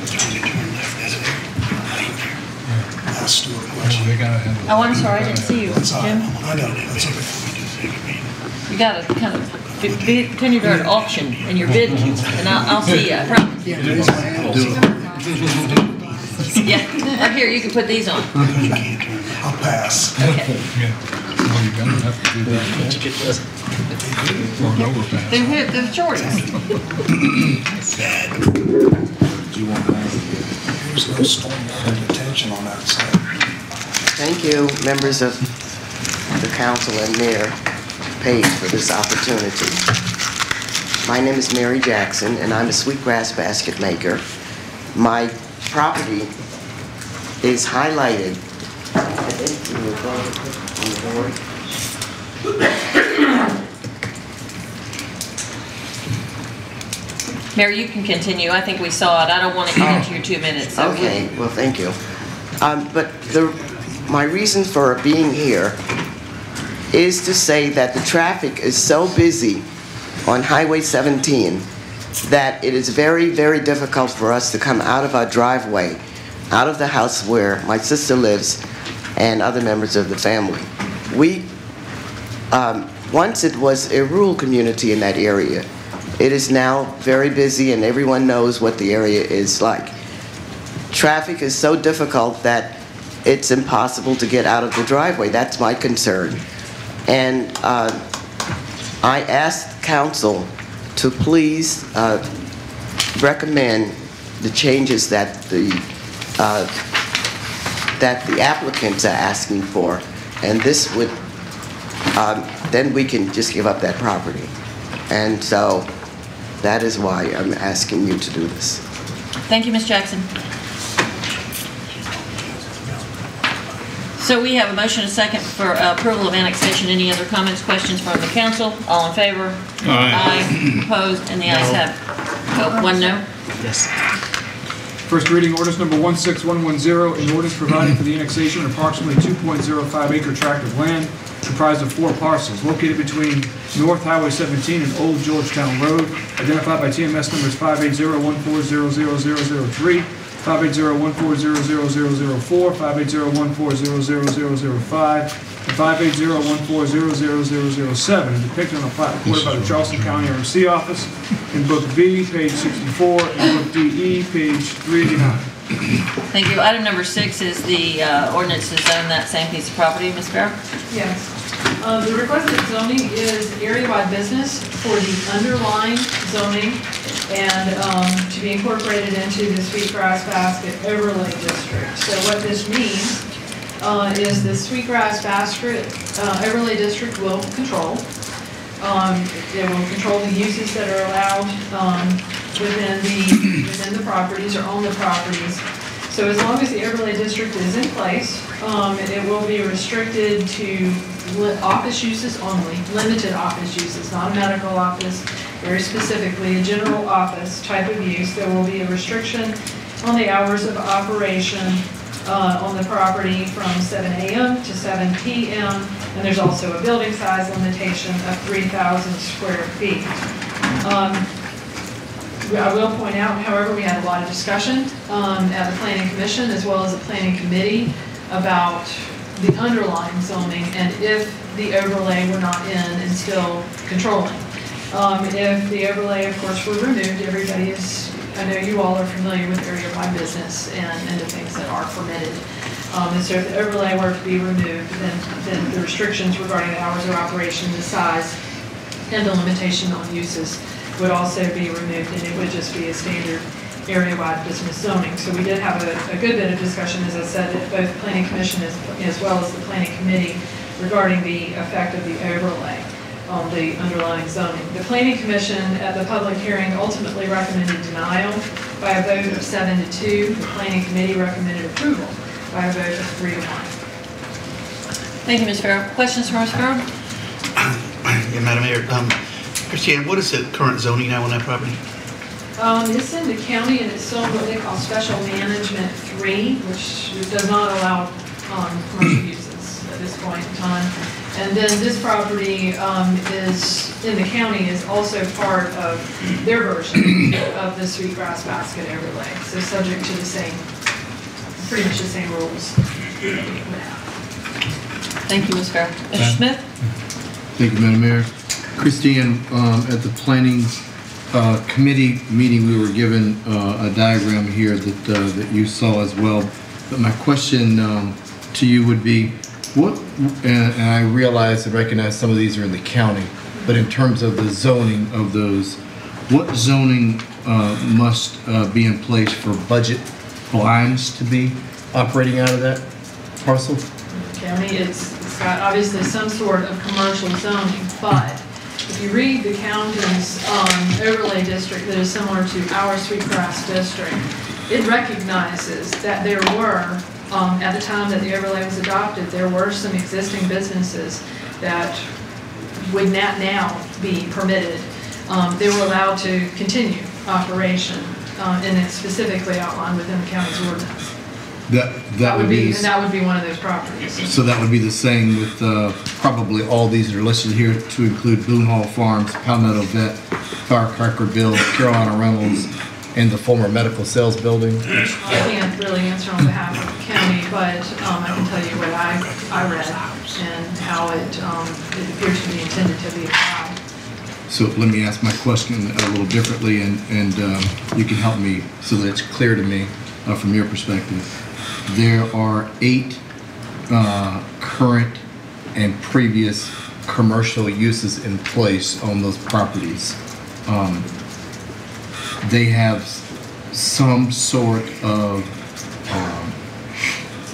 Oh, I'm sorry, I didn't see you, Jim. I know, that's okay. You got to kind of pretend you're at auction and you're bidding, and I'll see you, I promise. Yeah, raise my hand. Yeah, or here, you can put these on. I'll pass. Okay. Well, you're gonna have to do that. Or an overpass. They're here, they're shorties. There's no stormwater detention on that side. Thank you, members of the council and Mayor Page, for this opportunity. My name is Mary Jackson, and I'm a sweetgrass basket maker. My property is highlighted. I think you were going to put on the board. Mary, you can continue. I think we saw it. I don't want to get into your 2 minutes. So Okay, well, thank you. But my reason for being here is to say that the traffic is so busy on Highway 17 that it is very, very difficult for us to come out of our driveway, out of the house where my sister lives and other members of the family. Once it was a rural community in that area. It is now very busy and everyone knows what the area is like. Traffic is so difficult that it's impossible to get out of the driveway. That's my concern. And I asked council to please recommend the changes that the applicants are asking for. And this would, then we can just give up that property. And so that is why I'm asking you to do this. Thank you, Ms. Jackson. So we have a motion and a second for approval of annexation. Any other comments, questions from the council? All in favor? Aye. Opposed? And the ayes have it. Oh, one no? Yes. First reading ordinance number 16110, an ordinance providing for the annexation of approximately 2.05 acre tract of land comprised of 4 parcels located between North Highway 17 and Old Georgetown Road, identified by TMS numbers 58014000003, 58014000004, 58014000005, and 58014000007, and depicted on a plat recorded by the Charleston County RMC office in Book V, page 64, and Book DE, page 389. Thank you. Item number 6 is the ordinance to zone that same piece of property. Ms. Farrow? Yes. The requested zoning is area-wide business for the underlying zoning and to be incorporated into the Sweetgrass Basket Overlay District. So what this means is the Sweetgrass Basket Overlay District will control. It will control the uses that are allowed within the properties or on the properties. So as long as the overlay district is in place, it will be restricted to office uses only, limited office uses, not a medical office, very specifically a general office type of use. There will be a restriction on the hours of operation on the property from 7 a.m. to 7 p.m. And there's also a building size limitation of 3,000 square feet. I will point out, however, we had a lot of discussion at the Planning Commission as well as the Planning Committee about the underlying zoning and if the overlay were not in and still controlling. If the overlay, of course, were removed, everybody is, I know you all are familiar with area-wide business and the things that are permitted. And so if the overlay were to be removed, then the restrictions regarding the hours of operation, the size, and the limitation on uses would also be removed, and it would just be a standard area-wide business zoning. So we did have a good bit of discussion, as I said, at both the Planning Commission as well as the Planning Committee regarding the effect of the overlay on the underlying zoning. The Planning Commission at the public hearing ultimately recommended denial by a vote of 7-2. The Planning Committee recommended approval by a vote of 3-1. Thank you, Ms. Farrow. Questions from Ms. Farrow? Yeah, Madam Mayor. Christiane, what is the current zoning now on that property? It's in the county and it's zoned what they call Special Management 3, which does not allow commercial uses at this point in time. And then this property is in the county is also part of their version of the Sweetgrass Basket Overlay. So subject to the same, pretty much the same rules that we would have. Thank you, Ms. Farrow. Mr. Smith? Thank you, Madam Mayor. Christiane, at the Planning committee meeting, we were given a diagram here that you saw as well. But my question to you would be, what, and I realize and recognize some of these are in the county, but in terms of the zoning of those, what zoning must be in place for budget blinds to be operating out of that parcel? County, it's got obviously some sort of commercial zoning, but if you read the county's overlay district that is similar to our Sweetgrass district, it recognizes that there were, at the time that the overlay was adopted, there were some existing businesses that would not now be permitted. They were allowed to continue operation, and it's specifically outlined within the county's ordinance. That would be, and that would be one of those properties. so that would be the same with probably all these that are listed here, to include Boone Hall Farms, Palmetto Vet, Firecracker Bill, Carolina Reynolds, and the former medical sales building. I can't really answer on behalf of the county, but I can tell you what I read and how it appears to be intended to be applied. So let me ask my question a little differently, and you can help me so that it's clear to me from your perspective. There are 8 current and previous commercial uses in place on those properties. They have some sort of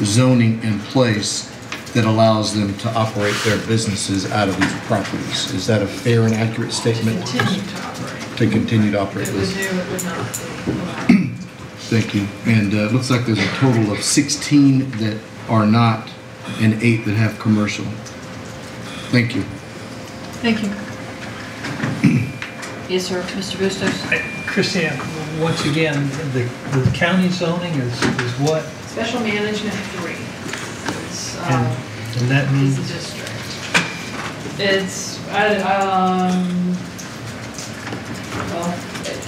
zoning in place that allows them to operate their businesses out of these properties. Is that a fair and accurate statement? Continue to operate. To continue to operate If it was this? new, it would not be. Thank you. And it looks like there's a total of 16 that are not and 8 that have commercial. Thank you. Thank you. Yes, sir, Mr. Bustos. Christiane, once again, the county zoning is what? Special management 3. It's, And that means? It's a district. It's, well,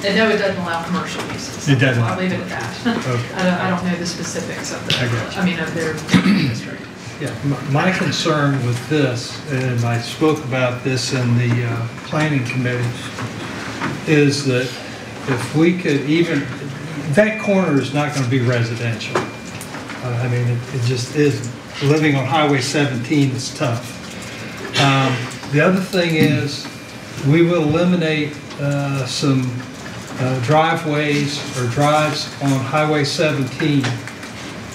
no, it doesn't allow commercial uses. It doesn't? I'll leave it at that. Okay. I don't know the specifics of the, I got you. I mean, of their district. Yeah, my concern with this, and I spoke about this in the planning committee, is that if we could even, that corner is not going to be residential. I mean, it just isn't. Living on Highway 17 is tough. The other thing is, we will eliminate some driveways or drives on Highway 17.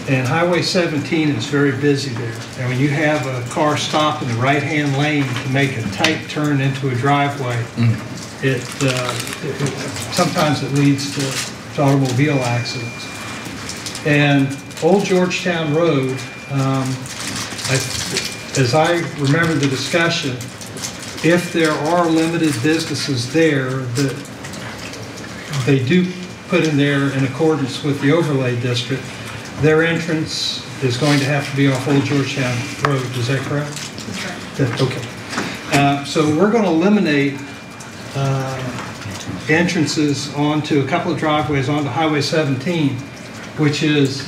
And Highway 17 is very busy there. And when you have a car stop in the right-hand lane to make a tight turn into a driveway, sometimes it leads to automobile accidents. And Old Georgetown Road, as I remember the discussion, if there are limited businesses there that they do put in there in accordance with the overlay district, their entrance is going to have to be off Old Georgetown Road. Is that correct? That's right. Okay. So we're going to eliminate entrances onto a couple of driveways onto Highway 17, which is,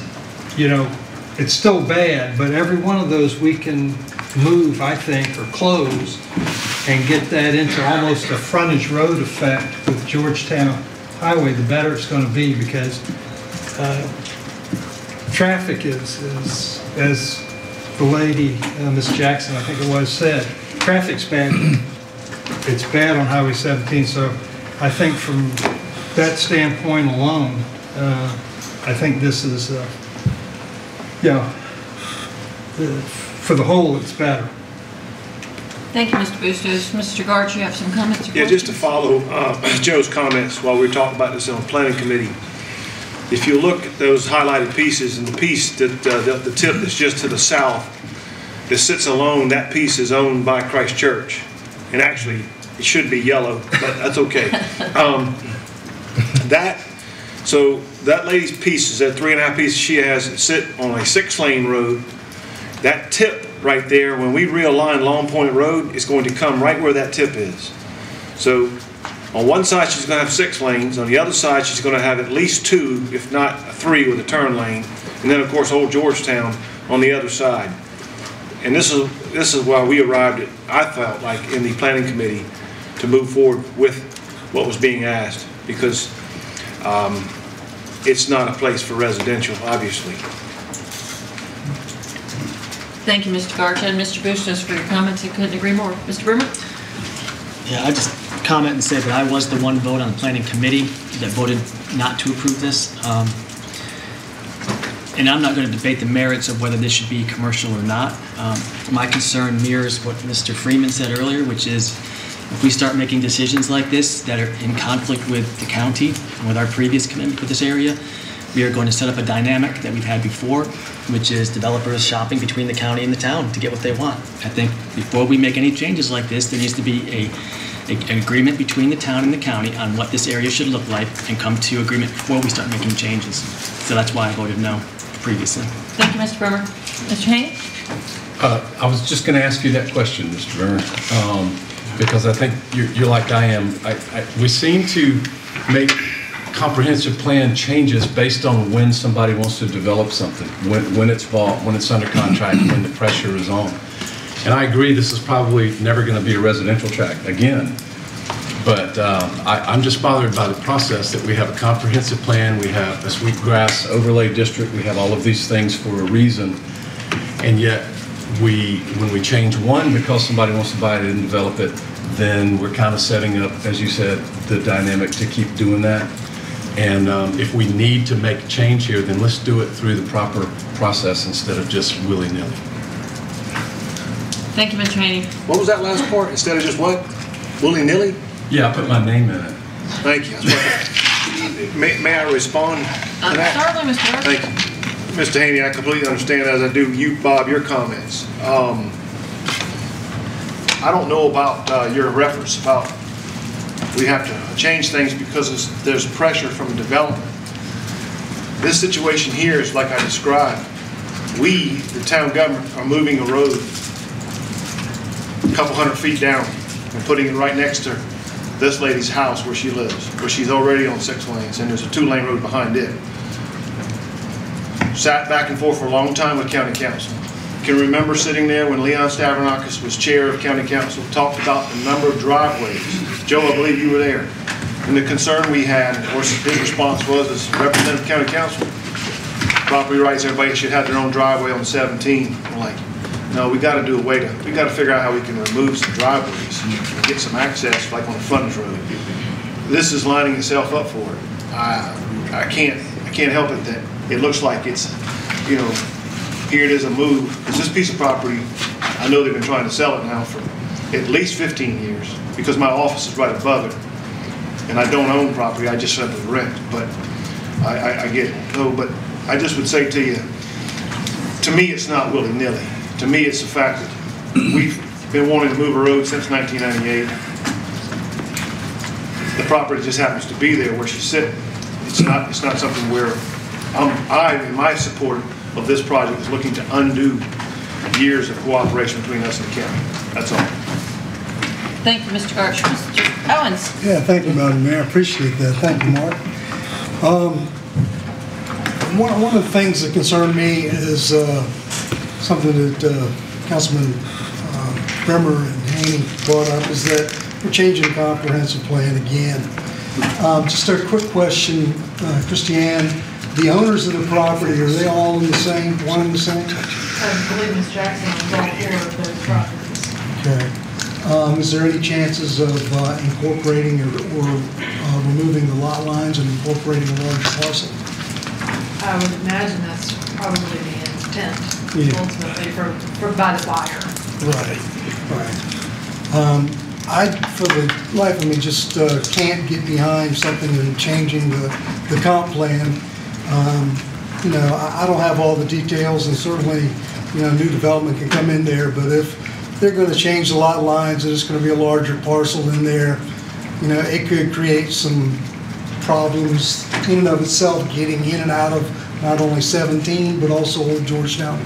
you know, it's still bad, but every one of those we can move, I think, or close and get that into almost a frontage road effect with Georgetown Highway, the better it's going to be, because traffic is, as the lady, Ms. Jackson, I think it was, said, traffic's bad. It's bad on Highway 17, so I think from that standpoint alone, I think this is, for the whole, it's better. Thank you, Mr. Bustos. Mr. Gart, you have some comments? Yeah, just to follow Joe's comments while we were talking about this on the planning committee. If you look at those highlighted pieces, and the piece that the tip that's just to the south that sits alone, that piece is owned by Christ Church. And actually, it should be yellow, but that's okay. So that lady's pieces, that 3.5 pieces she has that sit on a 6-lane road, that tip right there, when we realign Long Point Road, is going to come right where that tip is. So on one side she's going to have 6 lanes, on the other side she's going to have at least 2, if not 3 with a turn lane, and then of course Old Georgetown on the other side. And this is why we arrived at, I felt like, in the planning committee to move forward with what was being asked, because it's not a place for residential, obviously. Thank you, Mr. Garcha, and Mr. Bustos for your comments. I couldn't agree more. Mr. Berman? Yeah, I just comment and say that I was the one vote on the planning committee that voted not to approve this. And I'm not going to debate the merits of whether this should be commercial or not. My concern mirrors what Mr. Freeman said earlier, which is if we start making decisions like this that are in conflict with the county and with our previous commitment with this area, we are going to set up a dynamic that we've had before, which is developers shopping between the county and the town to get what they want. I think before we make any changes like this, there needs to be an agreement between the town and the county on what this area should look like and come to agreement before we start making changes. So that's why I voted no previously. Thank you, Mr. Bremer. Mr. Haney? I was just going to ask you that question, Mr. Bremer, because I think you're like I am. We seem to make comprehensive plan changes based on when somebody wants to develop something, when it's bought, when it's under contract, when the pressure is on. And I agree this is probably never going to be a residential tract again, but I'm just bothered by the process that we have a comprehensive plan, we have a sweetgrass overlay district, we have all of these things for a reason, and yet when we change one because somebody wants to buy it and develop it, then we're kind of setting up, as you said, the dynamic to keep doing that. And if we need to make a change here, then let's do it through the proper process instead of just willy-nilly. Thank you, Mr. Haney. What was that last part? Instead of just what? Willy-nilly? Yeah, I put my name in it. Thank you. May I respond to that? Certainly, Mr. Burke. Thank you. Mr. Haney, I completely understand, as I do you, Bob, your comments. I don't know about your reference about we have to change things because there's pressure from development. This situation here is like I described. We, the town government, are moving a road a couple 100 feet down and putting it right next to this lady's house where she lives, where she's already on 6 lanes, and there's a 2-lane road behind it. Sat back and forth for a long time with county council. Can remember sitting there when Leon Stavronakis was chair of county council, talked about the number of driveways. Joe, I believe you were there. And the concern we had, and of course his response was, as representative county council, property rights, everybody should have their own driveway on 17. We're like, no, we got to do a way to, we got to figure out how we can remove some driveways and get some access, like on the frontage road. This is lining itself up for it. I can't help it that it looks like it's, you know, here it is a move, because this piece of property, I know they've been trying to sell it now for at least 15 years, because my office is right above it, and I don't own property, I just simply rent, but I get it. No, but I just would say to you, to me it's not willy-nilly. To me it's the fact that we've been wanting to move a road since 1998. The property just happens to be there where she's sitting. It's not something where I, in my support of this project, is looking to undo years of cooperation between us and the county. That's all. Thank you, Mr. Garch. Mr. Owens. Yeah, thank you, Madam Mayor. I appreciate that. Thank you, Mark. One of the things that concern me is something that Councilman Bremer and Haney brought up, is that we're changing the comprehensive plan again. Just a quick question, Christiane. The owners of the property, are they all in the same, one and the same? I believe Ms. Jackson owns all 4 of those properties. Okay. Is there any chances of incorporating or removing the lot lines and incorporating a large parcel? I would imagine that's probably the intent, ultimately, by the buyer. Right. I, for the life of me, just can't get behind something and changing the comp plan. You know, I don't have all the details, and certainly, you know, new development can come in there, but if they're going to change the lot lines and it's going to be a larger parcel in there, you know, it could create some problems in and of itself getting in and out of not only 17, but also Old Georgetown,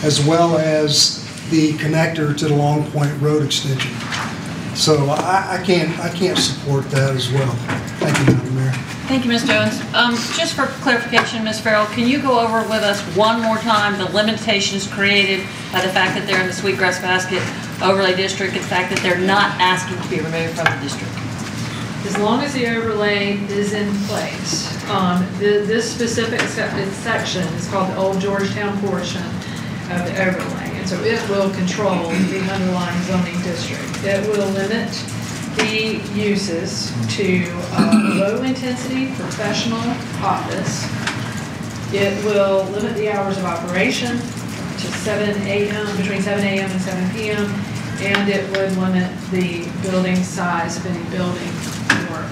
as well as the connector to the Long Point Road extension. So I can't support that as well. Thank you, Madam Mayor. Thank you, Mr. Owens. Just for clarification, Ms. Farrell, can you go over with us one more time the limitations created by the fact that they're in the Sweetgrass Basket overlay district, and the fact that they're not asking to be removed from the district? as long as the overlay is in place. This specific section is called the Old Georgetown portion of the overlay, and so it will control the underlying zoning district. It will limit the uses to low-intensity professional office. It will limit the hours of operation to 7 a.m., between 7 a.m. and 7 p.m., and it would limit the building size of any building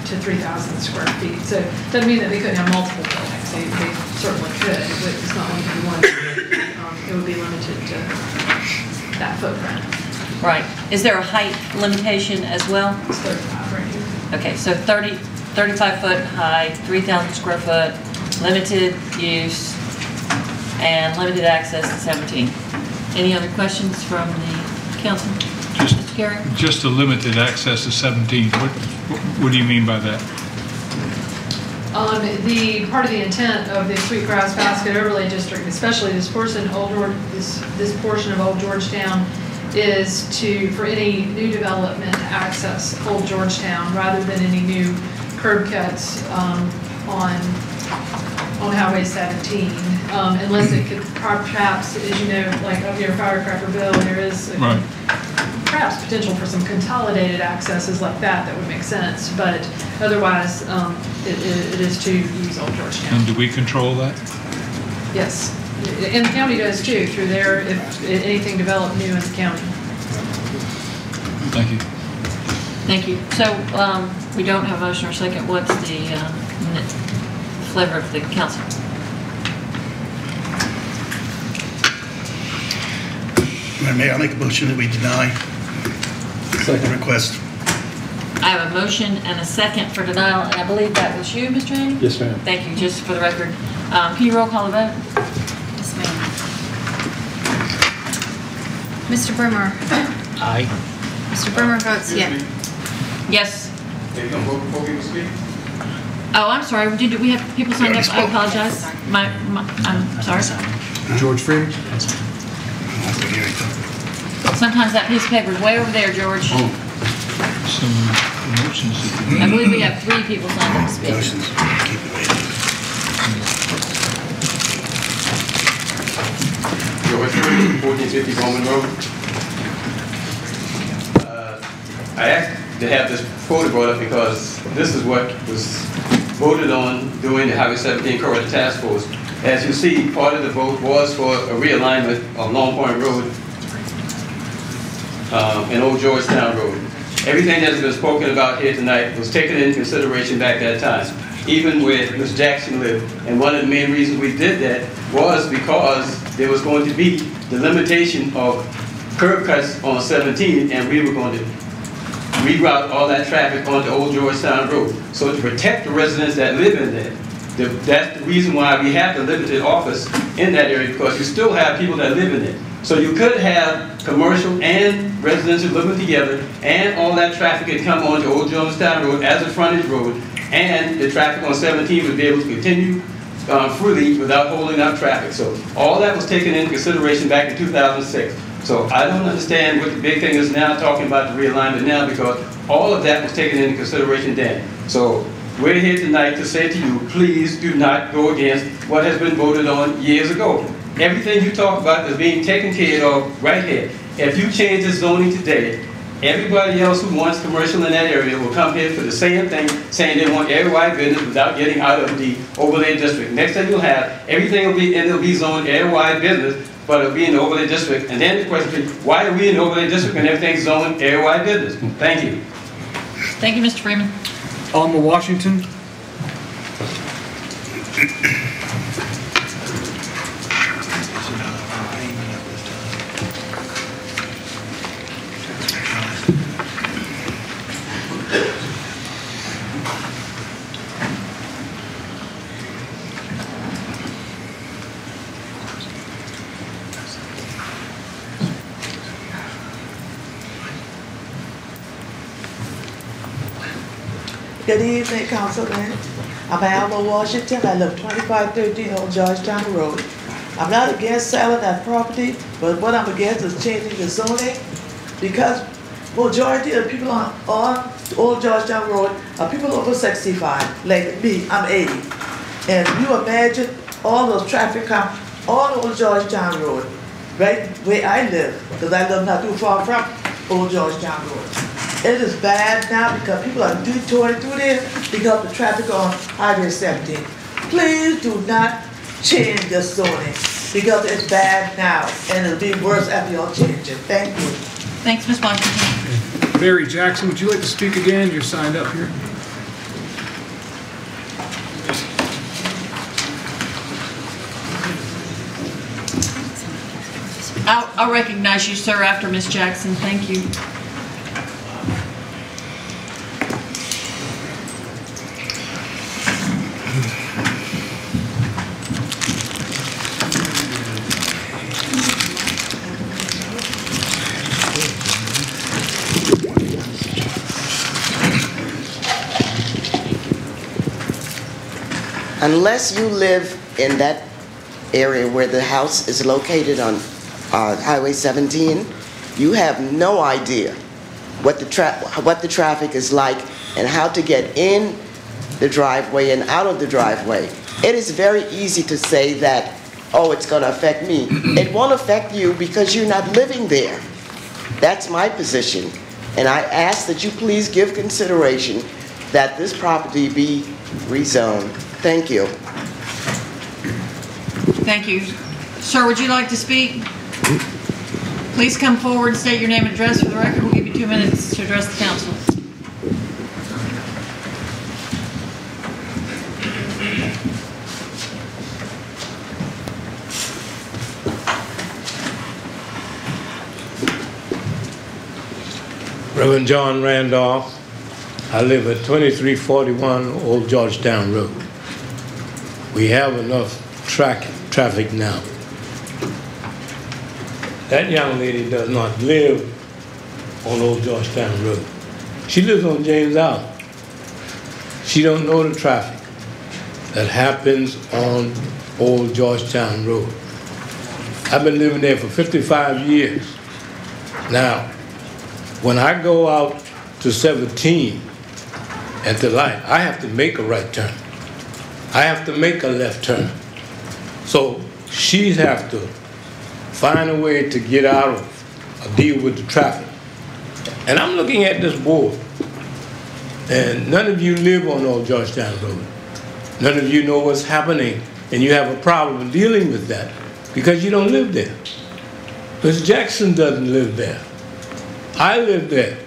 to 3,000 square feet. So it doesn't mean that they couldn't have multiple buildings. They certainly could, but it's not limited to one. It would be limited to that footprint. Right. Is there a height limitation as well? It's 35 right here. Okay, so 35 foot high, 3,000 square foot, limited use, and limited access to 17. Any other questions from the council? Mr. Carey? Just a limited access to 17. What do you mean by that? The part of the intent of the Sweetgrass Basket Overlay District, especially this portion of Old Georgetown, is for any new development to access Old Georgetown rather than any new curb cuts on Highway 17, unless it could perhaps, as you know, like up near Firecrackerville, there is perhaps potential for some consolidated accesses like that would make sense, but otherwise it is to use Old Georgetown. And do we control that? Yes, and the county does too, through there, if anything developed new in the county. Thank you. Thank you. So we don't have a motion or second. What's the flavor of the council? Madam Mayor, I'll make a motion that we deny the request. I have a motion and a second for denial, and I believe that was you, Mr. Haney? Yes, ma'am. Thank you. Just for the record, can you roll call the vote? Yes, ma'am. Mr. Brimmer? Aye. Mr. Brimmer votes yes. Yes. They don't vote before people speak? Oh, I'm sorry. Did we have people signed up? I apologize. I'm sorry. George Freeman? Sometimes that piece of paper is way over there, George. Some motions. I believe we have 3 people signed up to speak. George Freeman, 1450 Bowman Road. I asked to have this photo brought up because this is what was voted on during the Highway 17 Corridor Task Force. As you see, part of the vote was for a realignment of Long Point Road and Old Georgetown Road. Everything that has been spoken about here tonight was taken into consideration back that time, even where Ms. Jackson lived. And one of the main reasons we did that was because there was going to be the limitation of curb cuts on 17, and we were going to reroute all that traffic onto Old Georgetown Road. So to protect the residents that live in there, that's the reason why we have the limited office in that area, because you still have people that live in it. So you could have commercial and residential living together, and all that traffic could come onto Old Georgetown Road as a frontage road, and the traffic on 17 would be able to continue freely without holding up traffic. So all that was taken into consideration back in 2006. So I don't understand what the big thing is now, talking about the realignment now, because all of that was taken into consideration then. So we're here tonight to say to you, please do not go against what has been voted on years ago. Everything you talk about is being taken care of right here. If you change the zoning today, everybody else who wants commercial in that area will come here for the same thing, saying they want area-wide business without getting out of the overlay district. Next thing you'll have, everything will be, and it'll be zoned area-wide business, but it'll be in the overlay district. And then the question is, why are we in the overlay district when everything's zoned area-wide business? Thank you. Thank you, Mr. Freeman. Alma Washington. Good evening, Councilman. I'm Alma Washington. I live 2513 Old Georgetown Road. I'm not against selling that property, but what I'm against is changing the zoning, because majority of people on Old Georgetown Road are people over 65, like me, I'm 80. And you imagine all those traffic counts all over Georgetown Road, right where I live, because I live not too far from Old Georgetown Road. It is bad now because people are detouring through there because of the traffic on Highway 17. Please do not change the zoning because it's bad now and it'll be worse after y'all change it. Thank you. Thanks, Ms. Washington. Barry Jackson, would you like to speak again? You're signed up here. I'll recognize you, sir, after Ms. Jackson. Thank you. Unless you live in that area where the house is located on Highway 17, you have no idea what the traffic is like and how to get in the driveway and out of the driveway. It is very easy to say that, oh, it's going to affect me. It won't affect you because you're not living there. That's my position. And I ask that you please give consideration that this property be rezoned. Thank you. Thank you. Sir, would you like to speak? Please come forward, state your name and address for the record. We'll give you 2 minutes to address the council. Reverend John Randolph. I live at 2341 Old Georgetown Road. We have enough traffic now. That young lady does not live on Old Georgetown Road. She lives on James Island. She don't know the traffic that happens on Old Georgetown Road. I've been living there for 55 years. Now, when I go out to 17 at the light, I have to make a right turn. I have to make a left turn. So she's have to find a way to get out of or deal with the traffic. And I'm looking at this board, and none of you live on Old Georgetown Road. None of you know what's happening, and you have a problem dealing with that because you don't live there. Ms. Jackson doesn't live there. I live there.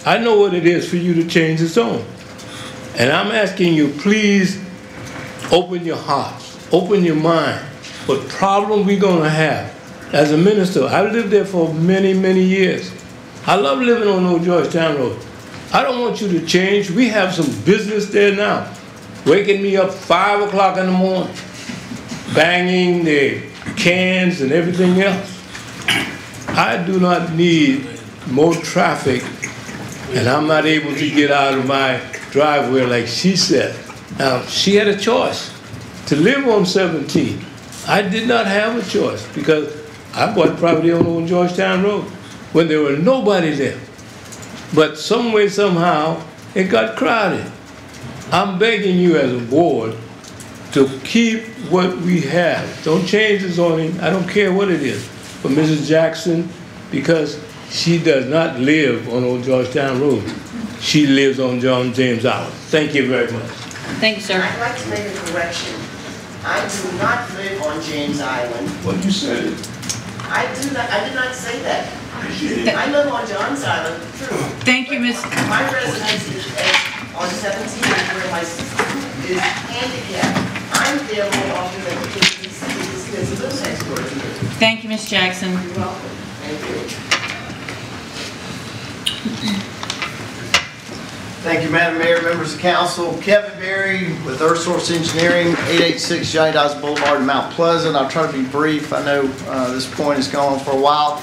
I know what it is for you to change the zone. And I'm asking you, please open your hearts, open your mind. What problem we gonna have? As a minister, I lived there for many, many years. I love living on Old Georgetown Road. I don't want you to change. We have some business there now. Waking me up 5 o'clock in the morning, banging the cans and everything else. I do not need more traffic, and I'm not able to get out of my driveway like she said. Now, she had a choice to live on 17. I did not have a choice because I bought property on Old Georgetown Road when there were nobody there. But some way, somehow, it got crowded. I'm begging you as a board to keep what we have. Don't change the zoning. I don't care what it is. For Mrs. Jackson, because she does not live on Old Georgetown Road. She lives on John James Island. Thank you very much. Thank you, sir. I'd like to make a correction. I do not live on James Island. What you said? I did not say that. I live on John's Island, true. Thank you, Ms. My residence is on 17 where my sister is handicapped. I'm there more often than the kids who live next door to me. Thank you, Ms. Jackson. You're welcome. Thank you. Thank you, Madam Mayor, members of council. Kevin Berry with Earth Source Engineering, 886 Johnny Dodds Boulevard in Mount Pleasant. I'll try to be brief. I know this point has gone on for a while.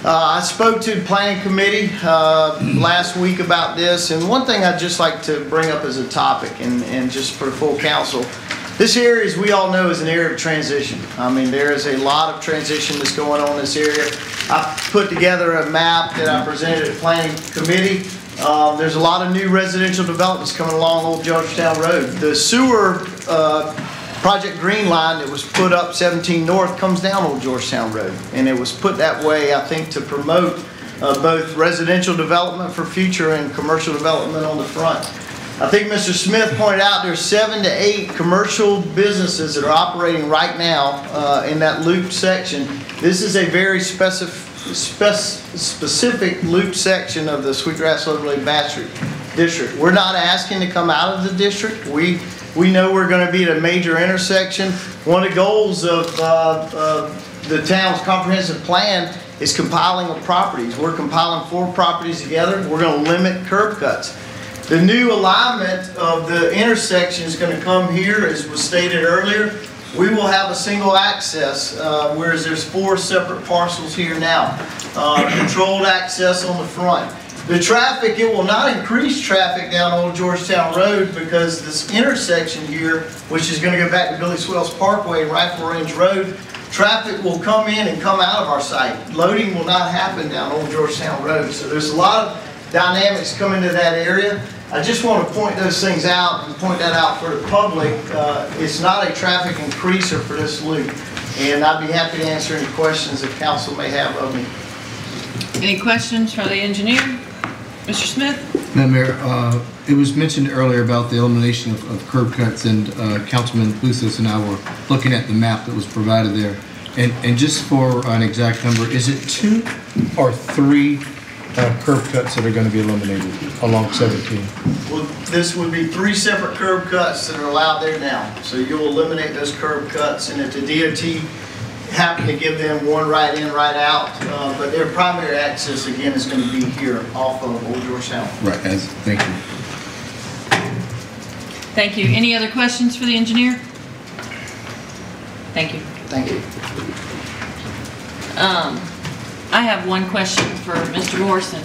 I spoke to the planning committee last week about this, and one thing I'd just like to bring up as a topic, and just for the full council, This area, as we all know, is an area of transition. I mean, there is a lot of transition that's going on in this area. I put together a map that I presented at Planning Committee. There's a lot of new residential developments coming along Old Georgetown Road. The sewer Project Green Line that was put up 17 North comes down Old Georgetown Road. And it was put that way, I think, to promote both residential development for future and commercial development on the front. I think Mr. Smith pointed out there's 7 to 8 commercial businesses that are operating right now in that loop section. This is a very specific loop section of the Sweetgrass Overlay Battery District. We're not asking to come out of the district. We know we're going to be at a major intersection. One of the goals of the town's comprehensive plan is compiling of properties. We're compiling 4 properties together. We're going to limit curb cuts. The new alignment of the intersection is going to come here, as was stated earlier. We will have a single access, whereas there's 4 separate parcels here now. Controlled access on the front. The traffic, it will not increase traffic down Old Georgetown Road because this intersection here, which is going to go back to Billy Swales Parkway and Rifle Range Road, traffic will come in and come out of our site. Loading will not happen down Old Georgetown Road. So there's a lot of dynamics coming to that area. I just want to point those things out and point that out for the public. It's not a traffic increaser for this loop. And I'd be happy to answer any questions that council may have of me. Any questions for the engineer? Mr. Smith? Madam Mayor, it was mentioned earlier about the elimination of curb cuts, and Councilman Bustos and I were looking at the map that was provided there. And just for an exact number, is it 2 or 3 curb cuts that are going to be eliminated along 17? Well, this would be 3 separate curb cuts that are allowed there now. So you'll eliminate those curb cuts, and if the DOT happen to give them one right in, right out, but their primary access again is going to be here off of Old Georgetown. Right, thank you. Thank you. Any other questions for the engineer? Thank you. Thank you. I have one question for Mr. Morrison.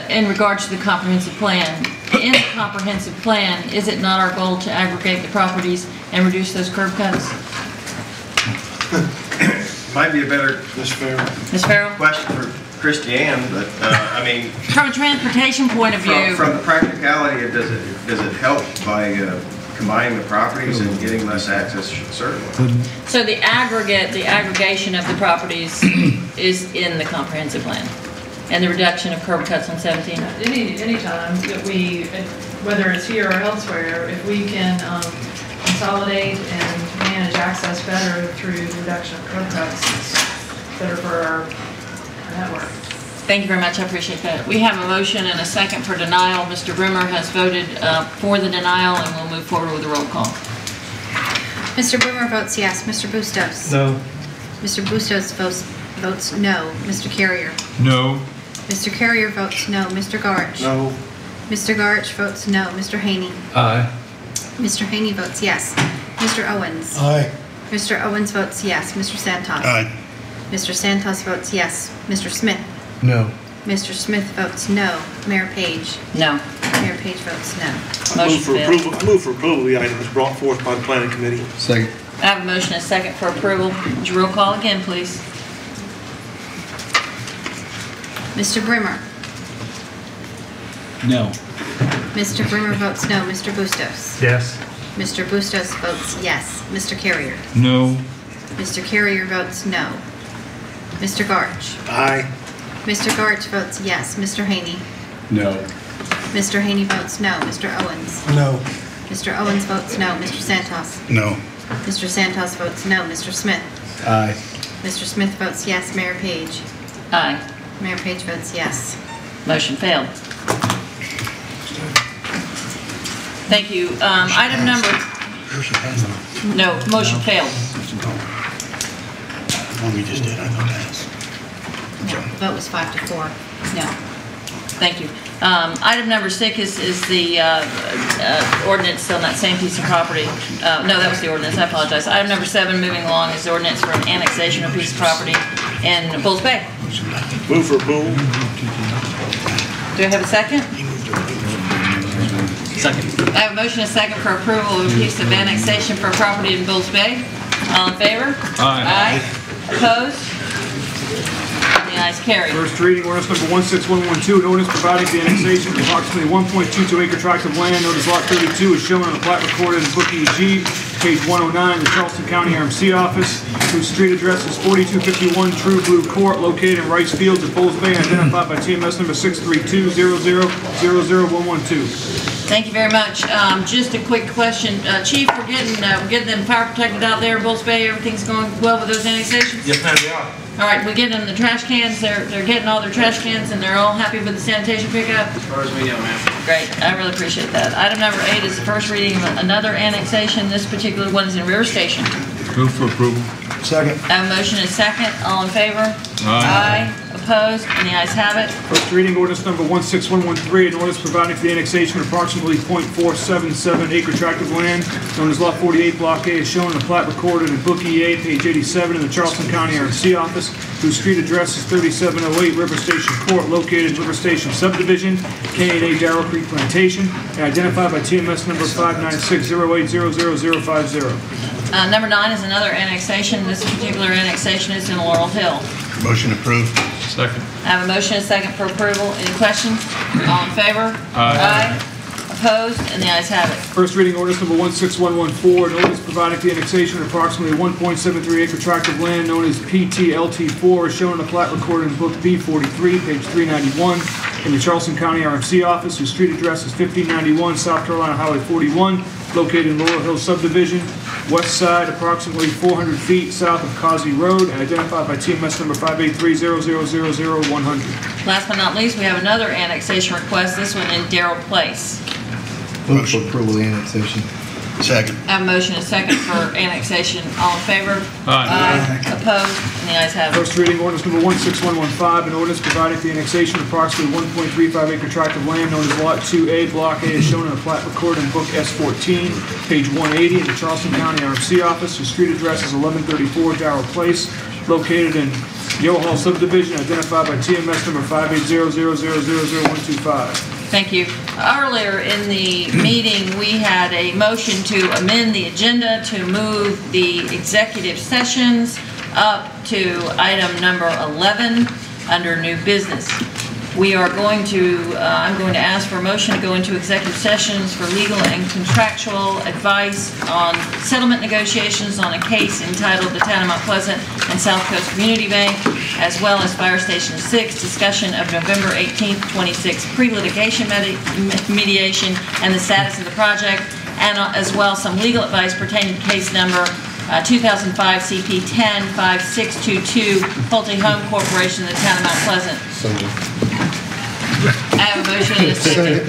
In regards to the comprehensive plan. In the comprehensive plan, is it not our goal to aggregate the properties and reduce those curb cuts? Might be a better Ms. Farrell? question for Christiane, but I mean, from a transportation point of view, from the practicality, does it help by combining the properties and getting less access? Certainly. So the aggregation of the properties is in the comprehensive plan, and the reduction of curb cuts on 17. Any time that we, whether it's here or elsewhere, if we can consolidate and manage access better through the reduction of curb cuts, it's better for our network. Thank you very much. I appreciate that. We have a motion and a second for denial. Mr. Brimmer has voted for the denial, and we'll move forward with a roll call. Mr. Brimmer votes yes. Mr. Bustos? No. Mr. Bustos votes no. Mr. Carrier? No. Mr. Carrier votes no. Mr. Garch? No. Mr. Garch votes no. Mr. Haney? Aye. Mr. Haney votes yes. Mr. Owens? Aye. Mr. Owens votes yes. Mr. Santos? Aye. Mr. Santos votes yes. Mr. Smith? No. Mr. Smith votes no. Mayor Page? No. Mayor Page votes no. I move for approval of the item as brought forth by the planning committee. Second. I have a motion and a second for approval. Would you roll call again, please? Mr. Brimmer? No. Mr. Brimmer votes no. Mr. Bustos? Yes. Mr. Bustos votes yes. Mr. Carrier? No. Mr. Carrier votes no. Mr. Garch? Aye. Mr. Garch votes yes. Mr. Haney? No. Mr. Haney votes no. Mr. Owens? No. Mr. Owens votes no. Mr. Santos? No. Mr. Santos votes no. Mr. Smith? Aye. Mr. Smith votes yes. Mayor Page? Aye. Mayor Page votes yes. Motion failed. Thank you. Item number... No, motion failed. One we just did, I know that. No, vote was 5-4. No. Thank you. Item number 6 is the ordinance on that same piece of property. No, that was the ordinance. I apologize. Item number 7, moving along, is the ordinance for an annexation of a piece of property in Bulls Bay. Move for approval. Do I have a second? Second. I have a motion and a second for approval of a piece of annexation for property in Bulls Bay. All in favor? Aye. Opposed? The ayes carry. First reading, ordinance number 16112, an ordinance providing for the annexation of approximately 1.22 acre tract of land known as Lot 32 is shown on the plat recorded in Book EG, page 109, the Charleston County RMC office, whose street address is 4251 True Blue Court, located in Rice Fields at Bulls Bay, identified by TMS number 632-00-00112. Thank you very much. Just a quick question. Chief, we're getting them fire protected out there in Bulls Bay. Everything's going well with those annexations? Yes, ma'am, they are. All right, we get them the trash cans. They're getting all their trash cans, and they're all happy with the sanitation pickup? As far as we know, ma'am. Great, I really appreciate that. Item number 8 is the first reading of another annexation. This particular one is in River Station. Move for approval. Second. I have a motion and a second. All in favor? Aye. Opposed? And the ayes have it. First reading, ordinance number 16113, an ordinance providing for the annexation of approximately .477 acre tract of land known as Lot 48, Block A, is shown in the plat recorded in Book EA, page 87, in the Charleston County RMC office, whose street address is 3708 River Station Court, located in River Station Subdivision, K&A Darrell Creek Plantation, and identified by TMS number 596-08000050. Number 9 is another annexation. This particular annexation is in Laurel Hill. Motion approved. Second. I have a motion and a second for approval. Any questions? All in favor? Aye. Opposed? And the ayes have it. First reading, ordinance number 16114, an ordinance providing for the annexation of approximately 1.73 acre tract of land known as PTLT4, is shown in the plat recorded in Book B43, page 391, in the Charleston County RMC office, whose street address is 1591 South Carolina Highway 41, located in Laurel Hill Subdivision, west side approximately 400 feet south of Causey Road, and identified by TMS number 583-0000-100. Last but not least, we have another annexation request, this one in Darrell Place. Move for approval of the annexation. Second. I have a motion and a second for annexation. All in favor? Aye. Opposed? And the ayes have it. First reading, ordinance number 16115, an ordinance providing for the annexation of approximately 1.35 acre tract of land known as Lot 2A, Block A, is shown in a plat recorded in Book S14, page 180, in the Charleston County RMC office, whose street address is 1134 Darrell Place, located in Yohall Subdivision, identified by TMS number 580-0000-125. Thank you. Earlier in the meeting, we had a motion to amend the agenda to move the executive sessions up to item number 11 under new business. We are going to, I'm going to ask for a motion to go into executive sessions for legal and contractual advice on settlement negotiations on a case entitled the Town of Mount Pleasant and South Coast Community Bank, as well as Fire Station 6, discussion of November 18th, 26 pre-litigation mediation and the status of the project, and as well some legal advice pertaining to case number 2005 CP 105622, Pulte Home Corporation, the Town of Mount Pleasant. I have a motion and a second.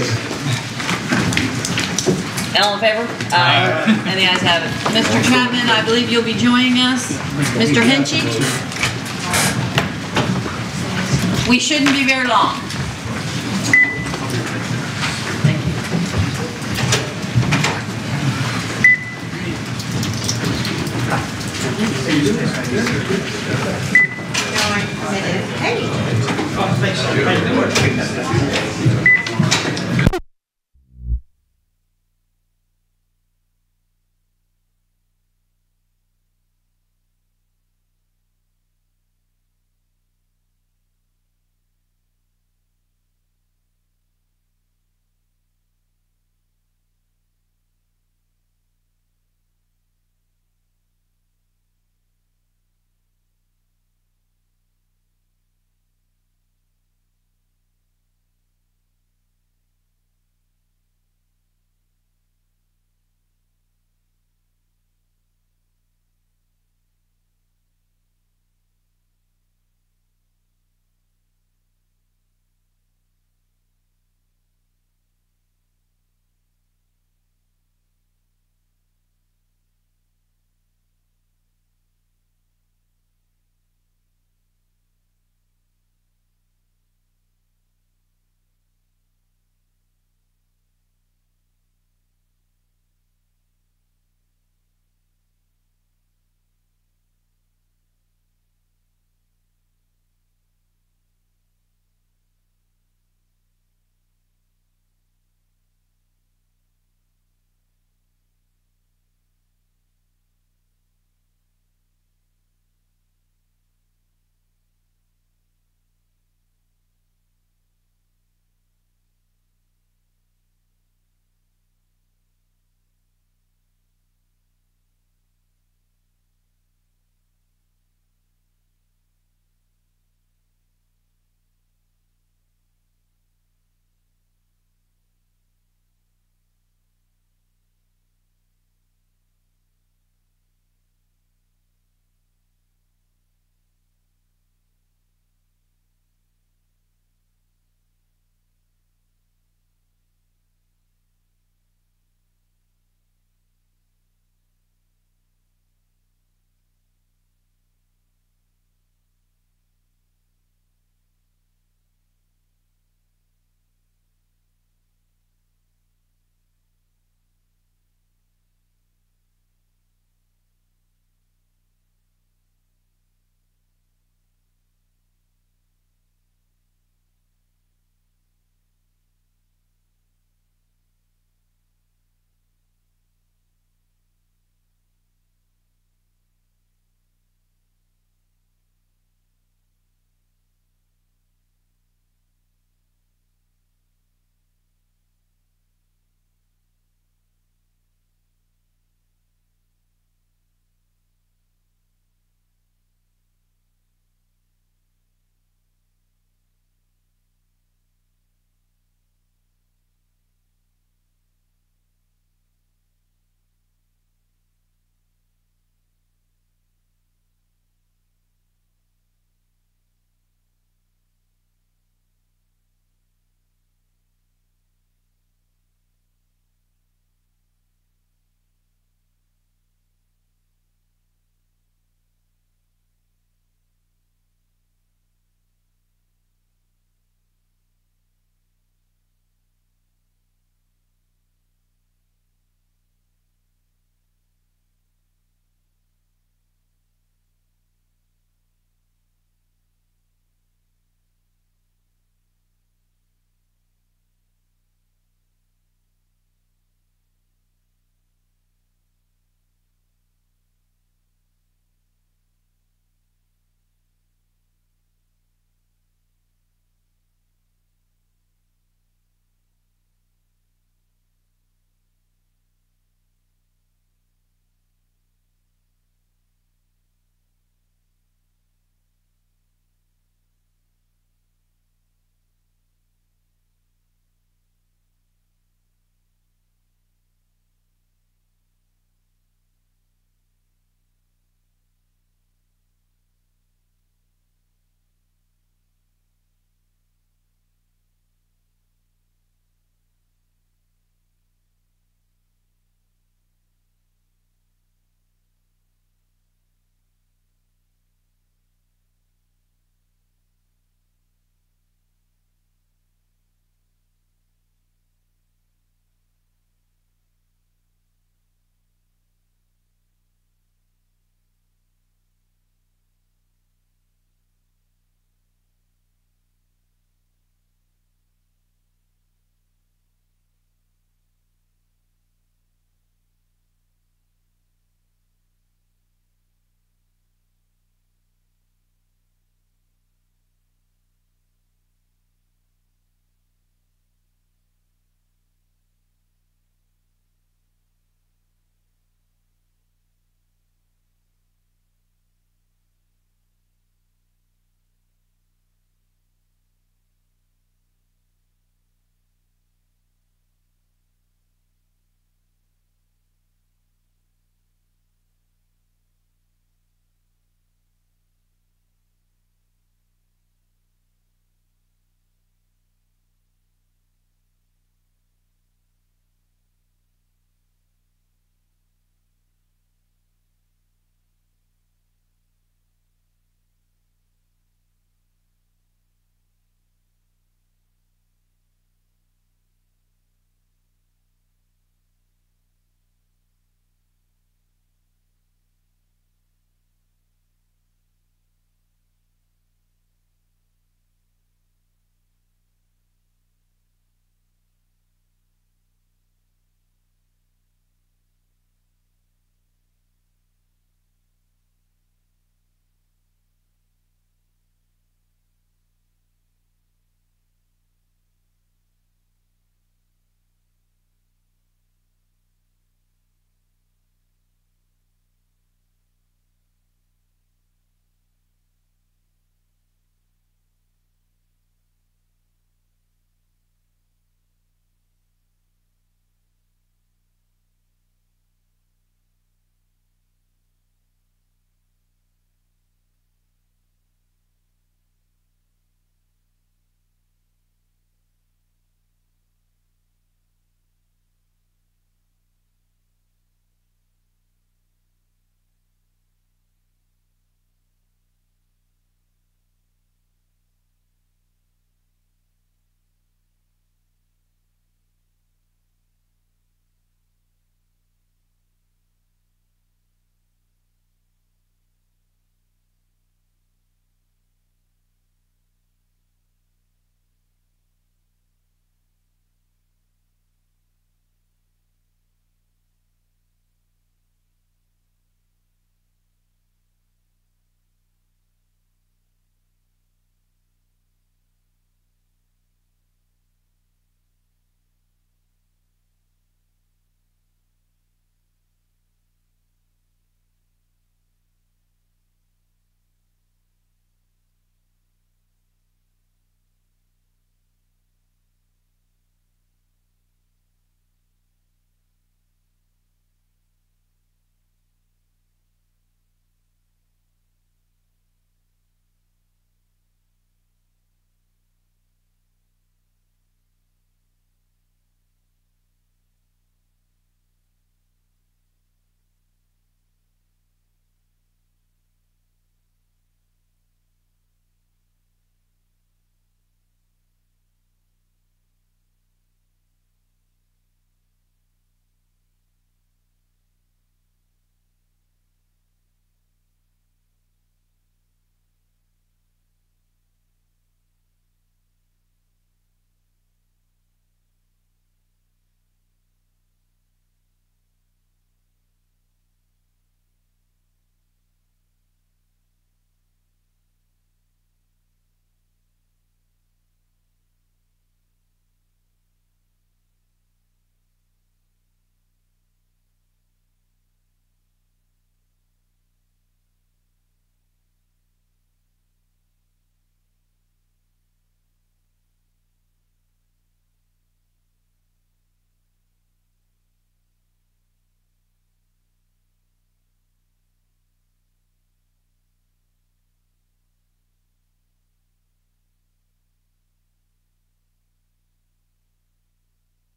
All in favor? Aye. And the ayes have it. Mr. Chapman, I believe you'll be joining us. Mr. Henchy? We shouldn't be very long. Hey.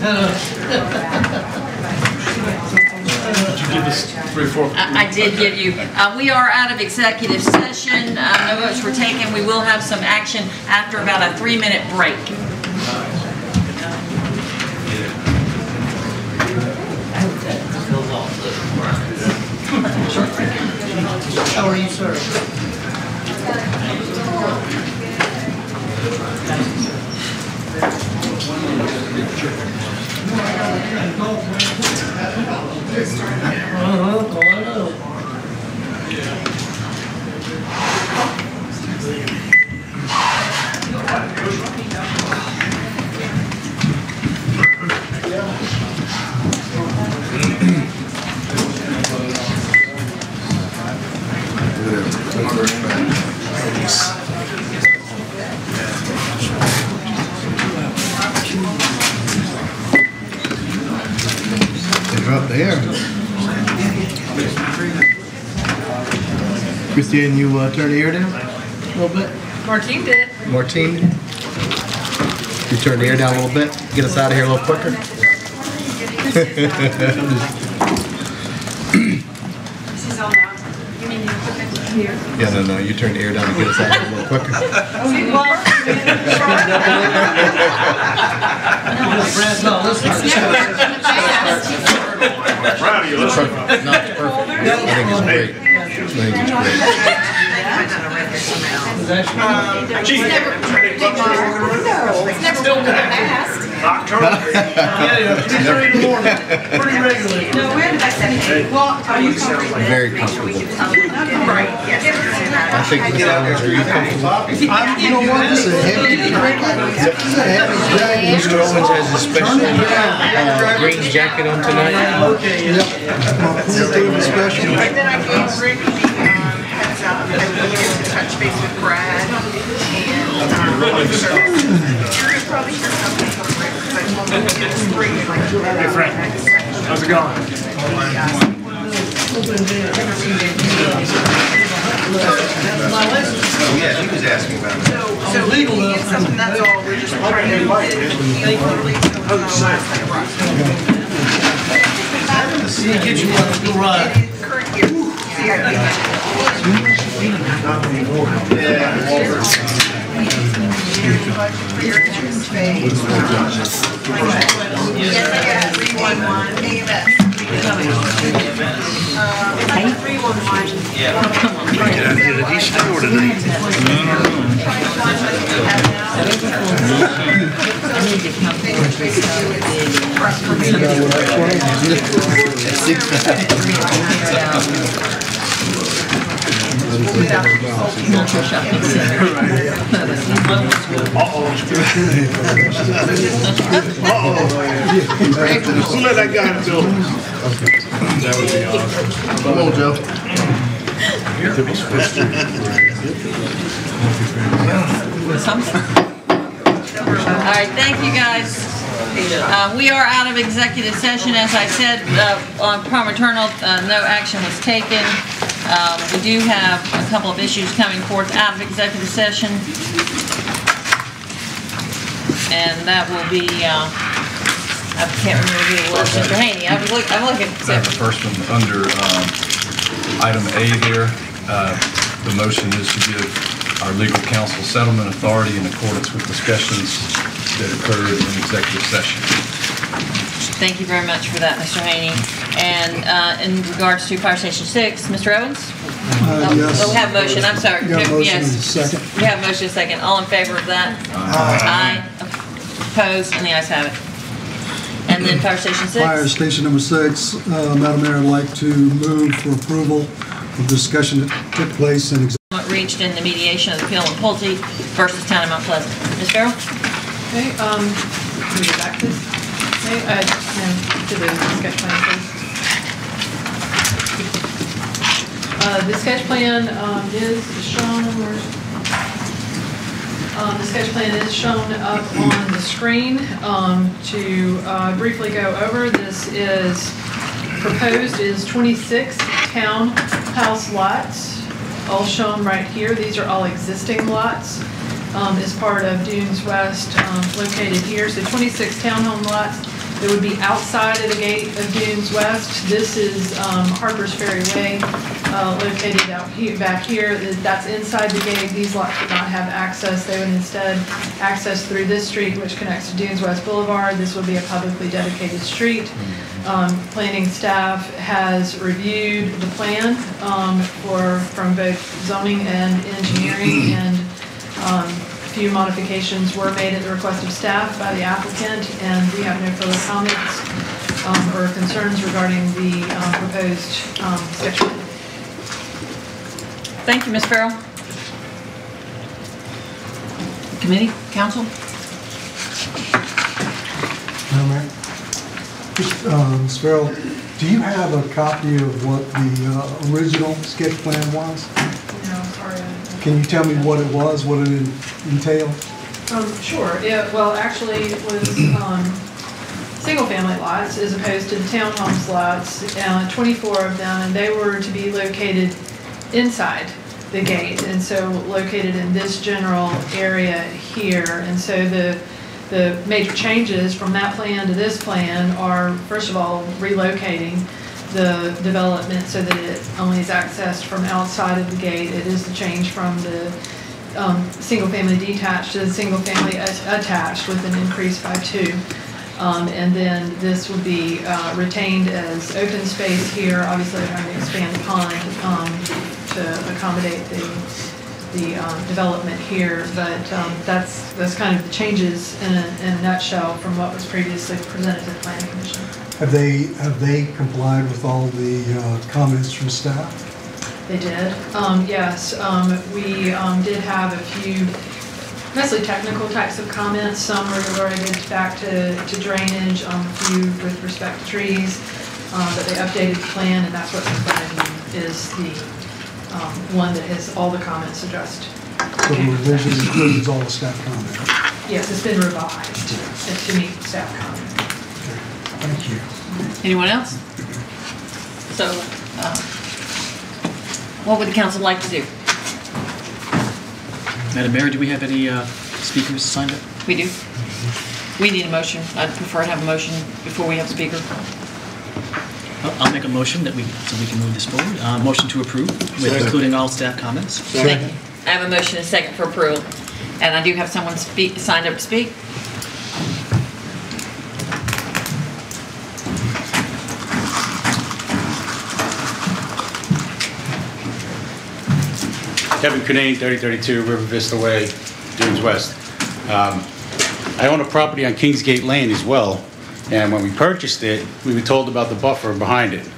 Did you give us 3 or 4? I did give you. We are out of executive session. No votes were taken. We will have some action after about a 3-minute break. How are you, sir? They're up there. Christian, you turn the air down a little bit? Martine did. Martine? You turn the air down a little bit? Get us out of here a little quicker? Yeah, no, you turn the air down and get us out of here a little quicker. Proud of you, listen. No, it's perfect. I think it's great. I think it's great. Pretty regularly. No, where did I send it? Well, are you comfortable? Very comfortable. Right, yes. I think the sounds, are you comfortable? You know what, this is a heavy jacket. This is a heavy jacket. Mr. Owens has a special green jacket on tonight. Okay, yep. Special. And then I gave Rick the heads up that we needed to touch base with Brad and so you're probably hear something from Rick because I told him it's free. Hey, Frank. How's it going? Yeah, he was asking about it. So legal something, that's all, we're just trying to Get you one, go right. current year CIP. Yes, I got 311 AMS. 311. Did he snore tonight? Who let that guy do? That would be awesome. Come on, Joe. All right, thank you, guys. We are out of executive session. As I said, on parental, no action was taken. We do have a couple of issues coming forth out of executive session. And that will be, I can't remember who it was, Mr. Haney. I'm looking. The first one, under item A there, the motion is to give our legal counsel settlement authority in accordance with discussions that occurred in executive session. Thank you very much for that, Mr. Haney. And in regards to Fire Station 6, Mr. Owens? Yes. Oh, we have a motion, I'm sorry. We got a motion and a Yes. second. We have a motion and a second. All in favor of that? Aye. Opposed? And the ayes have it. And then Fire Station 6? Fire Station number 6, Madam Mayor, I'd like to move for approval of discussion that took place in Reached in the mediation of the Peel and Pulte versus Town of Mount Pleasant. Ms. Farrell? Okay, can we go back, please? Okay, no, to the sketch plan, please. The sketch plan is shown, the sketch plan is shown up on the screen. To briefly go over, this is proposed is 26 townhouse lots, all shown right here. These are all existing lots as part of Dunes West located here. So 26 townhome lots. that would be outside of the gate of Dunes West. This is Harper's Ferry Way, located out here, back here. That's inside the gate. These lots would not have access. They would instead access through this street, which connects to Dunes West Boulevard. This would be a publicly dedicated street. Planning staff has reviewed the plan from both zoning and engineering, and a few modifications were made at the request of staff by the applicant, and we have no further comments or concerns regarding the proposed sketch plan. Thank you, Ms. Farrell. Committee, council? Madam Mayor? Just, Ms. Farrell, do you have a copy of what the original sketch plan was? No, sorry. Can you tell me what it was, what it entailed? Sure. Well, actually, it was single-family lots as opposed to the townhomes lots, 24 of them, and they were to be located inside the gate, and so located in this general area here. And so the major changes from that plan to this plan are, first of all, relocating the development so that it only is accessed from outside of the gate. It is the change from the single-family detached to the single-family attached with an increase by 2. And then this would be retained as open space here. Obviously, they're going to expand the pond to accommodate the development here, but that's kind of the changes in a nutshell from what was previously presented to the Planning Commission. Have they complied with all the comments from staff? They did. Yes, we did have a few mostly technical types of comments. Some were related back to drainage, a few with respect to trees, but they updated the plan, and that's what's in front of you is the one that has all the comments addressed. So the revision includes all the staff comments? Yes, it's been revised to meet staff comments. Thank you. Anyone else? So, what would the council like to do? Madam Mayor, do we have any speakers signed up? We do. We need a motion. I'd prefer to have a motion before we have speaker. I'll make a motion so we can move this forward. Motion to approve, with including all staff comments. Thank you. I have a motion and a second for approval. And I do have someone signed up to speak. Kevin Cunane, 3032 River Vista Way, Dunes West. I own a property on Kingsgate Lane as well, and when we purchased it, we were told about the buffer behind it.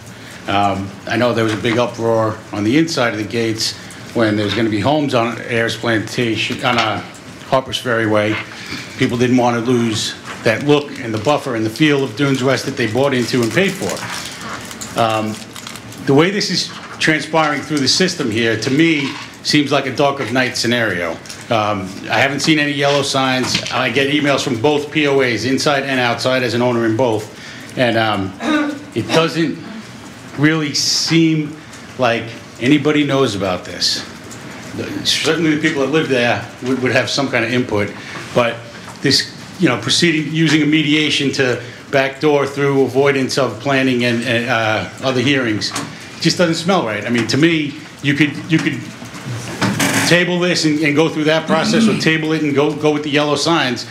I know there was a big uproar on the inside of the gates when there was going to be homes on Ayers Plantation, on Harper's Ferry Way. People didn't want to lose that look and the buffer and the feel of Dunes West that they bought into and paid for. The way this is transpiring through the system here, to me, seems like a dark of night scenario. I haven't seen any yellow signs. I get emails from both POAs, inside and outside, as an owner in both. And it doesn't really seem like anybody knows about this. Certainly the people that live there would have some kind of input, but this, proceeding, using a mediation to backdoor through avoidance of planning and other hearings, just doesn't smell right. I mean, to me, you could table this and go through that process, or table it and go with the yellow signs.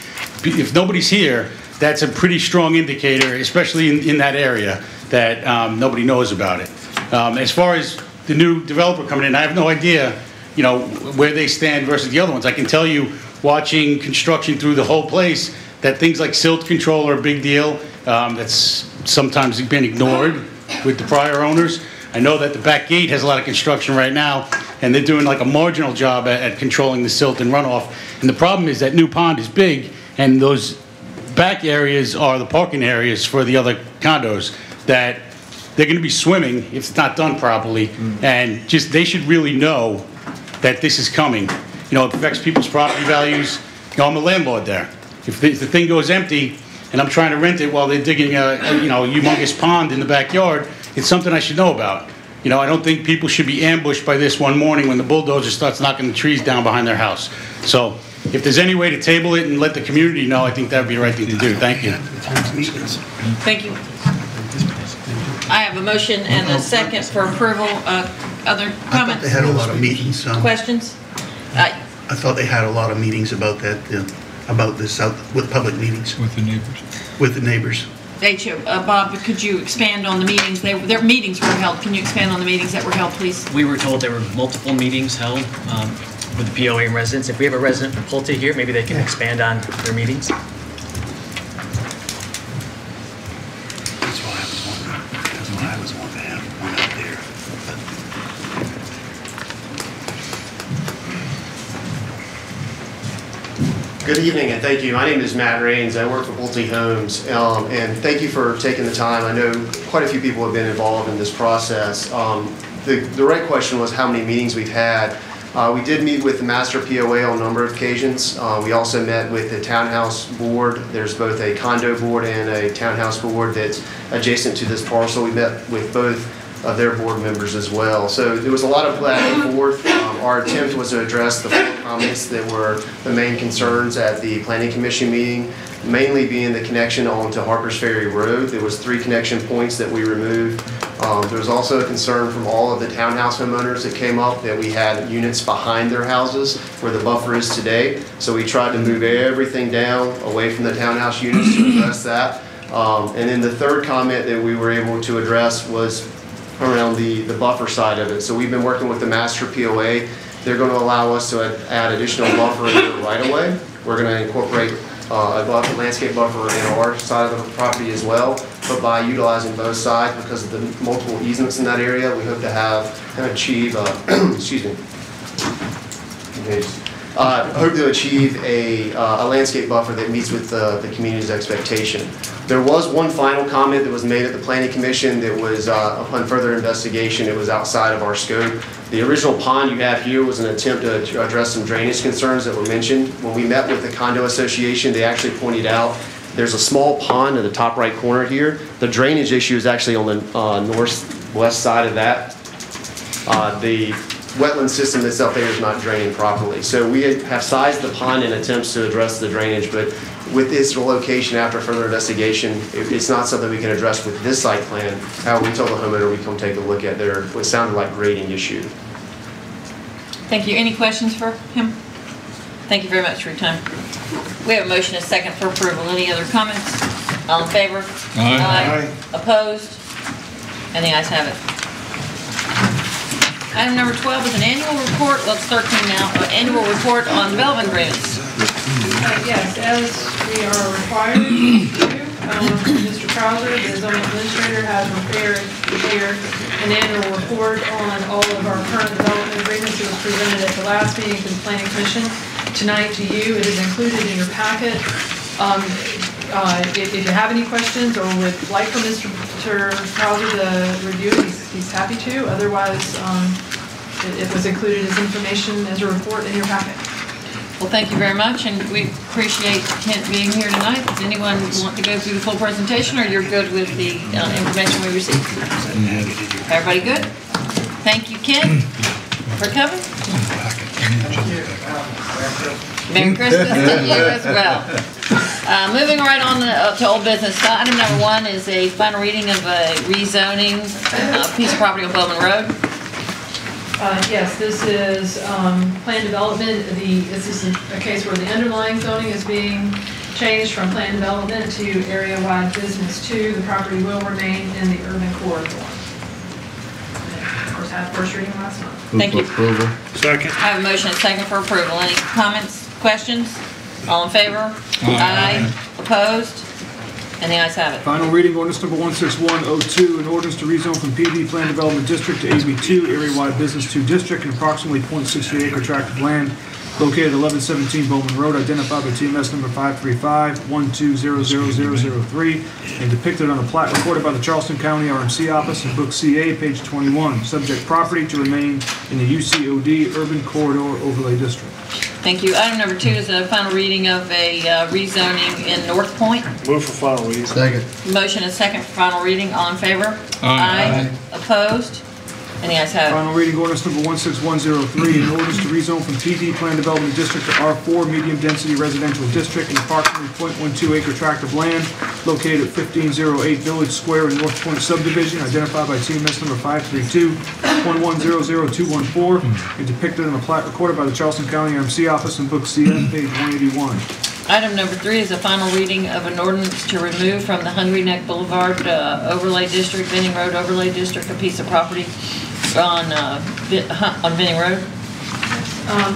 If nobody's here, that's a pretty strong indicator, especially in that area, that nobody knows about it. As far as the new developer coming in, I have no idea, where they stand versus the other ones. I can tell you, watching construction through the whole place, that things like silt control are a big deal. That's sometimes been ignored with the prior owners. I know that the back gate has a lot of construction right now, and they're doing like a marginal job at controlling the silt and runoff. And the problem is that new pond is big, and those back areas are the parking areas for the other condos that they're going to be swimming if it's not done properly. And just, they should really know that this is coming. It affects people's property values. I'm a landlord there. If the thing goes empty and I'm trying to rent it while they're digging a humongous pond in the backyard, it's something I should know about. I don't think people should be ambushed by this one morning when the bulldozer starts knocking the trees down behind their house. So if there's any way to table it and let the community know, I think that would be the right thing to do. Thank you. Thank you. I have a motion and a second for approval. Other comments? They had a lot of meetings. Questions? I thought they had a lot of meetings about that, about this out with public meetings. With the neighbors. With the neighbors. Bob, could you expand on the meetings? Their meetings were held. Can you expand on the meetings that were held, please? We were told there were multiple meetings held with the POA and residents. If we have a resident from Pulte here, maybe they can expand on their meetings. That's why I was wanting to have one out there. Good evening and thank you. My name is Matt Raines. I work for Pulte Homes, and thank you for taking the time. I know quite a few people have been involved in this process. The right question was how many meetings we've had. We did meet with the Master POA on a number of occasions. We also met with the Townhouse Board. There's both a condo board and a townhouse board that's adjacent to this parcel. We met with both of their board members as well. So there was a lot of back and forth. Our attempt was to address the 4 comments that were the main concerns at the Planning Commission meeting, mainly being the connection onto Harpers Ferry Road. There was 3 connection points that we removed. There was also a concern from all of the townhouse homeowners that came up that we had units behind their houses where the buffer is today. So we tried to move everything down away from the townhouse units to address that. And then the 3rd comment that we were able to address was around the buffer side of it. So we've been working with the Master POA. They're going to allow us to add additional buffer in the right-of-way. We're going to incorporate a landscape buffer in our side of the property as well. But by utilizing both sides, because of the multiple easements in that area, we hope to have and achieve, excuse me, hope to achieve a landscape buffer that meets with the community's expectation. There was one final comment that was made at the Planning Commission that was, upon further investigation, it was outside of our scope. The original pond you have here was an attempt to address some drainage concerns that were mentioned. When we met with the condo association, they actually pointed out there's a small pond in the top right corner here. The drainage issue is actually on the northwest side of that. The wetland system that's up there is not draining properly. So we have sized the pond in attempts to address the drainage, but with this location after further investigation, it's not something we can address with this site plan. However, we told the homeowner we come take a look at their, what sounded like grading issue. Thank you. Any questions for him? Thank you very much for your time. We have a motion and a second for approval. Any other comments? All in favor? Aye. Opposed? And the ayes have it. Item number 12 is an annual report. Well, it's 13 now. Annual report on development agreements. Yes, as we are required to do, Mr. Krauser, the zoning administrator, has prepared an annual report on all of our current development agreements. It was presented at the last meeting to the Planning Commission. Tonight to you, it is included in your packet. If you have any questions or would like for Mr. Krauser to review it, he's happy to. Otherwise, it was included as information as a report in your packet. Well, thank you very much, and we appreciate Kent being here tonight. Does anyone want to go through the full presentation, or you're good with the information we received? Everybody good? Thank you, Kent, for coming. Merry Christmas to you as well. Moving right on to old business. Item number 1 is a final reading of a rezoning piece of property on Bowman Road. Yes, this is plan development. This is a case where the underlying zoning is being changed from plan development to area-wide business 2. The property will remain in the urban corridor. Of course, had first reading last month. Thank you. Approval. Second. I have a motion and a second for approval. Any comments, questions? All in favor? Aye. Opposed? And the ayes have it. Final reading, ordinance number 16102, an ordinance to rezone from PB Plan Development District to AB2, area-wide business 2 district, an approximately .63 acre tract of land located at 1117 Bowman Road, identified by TMS number 535-1200003, and depicted on a plat recorded by the Charleston County RMC Office in Book CA, page 21. Subject property to remain in the UCOD Urban Corridor Overlay District. Thank you. Item number 2 is a final reading of a rezoning in North Point. Move for final reading. Second. Motion and second for final reading. All in favor? Aye. Opposed? And the ayes have it. Final reading ordinance number 16103, an ordinance to rezone from PD Plan Development District to R4 Medium Density Residential District, an approximately .12 acre tract of land located at 1508 Village Square in North Point subdivision, identified by TMS number 532-1100214, and depicted on the plat recorded by the Charleston County RMC Office in Book CF, page 181. Item number 3 is a final reading of an ordinance to remove from the Hungry Neck Boulevard Overlay District, Benning Road Overlay District, a piece of property on Benning Road.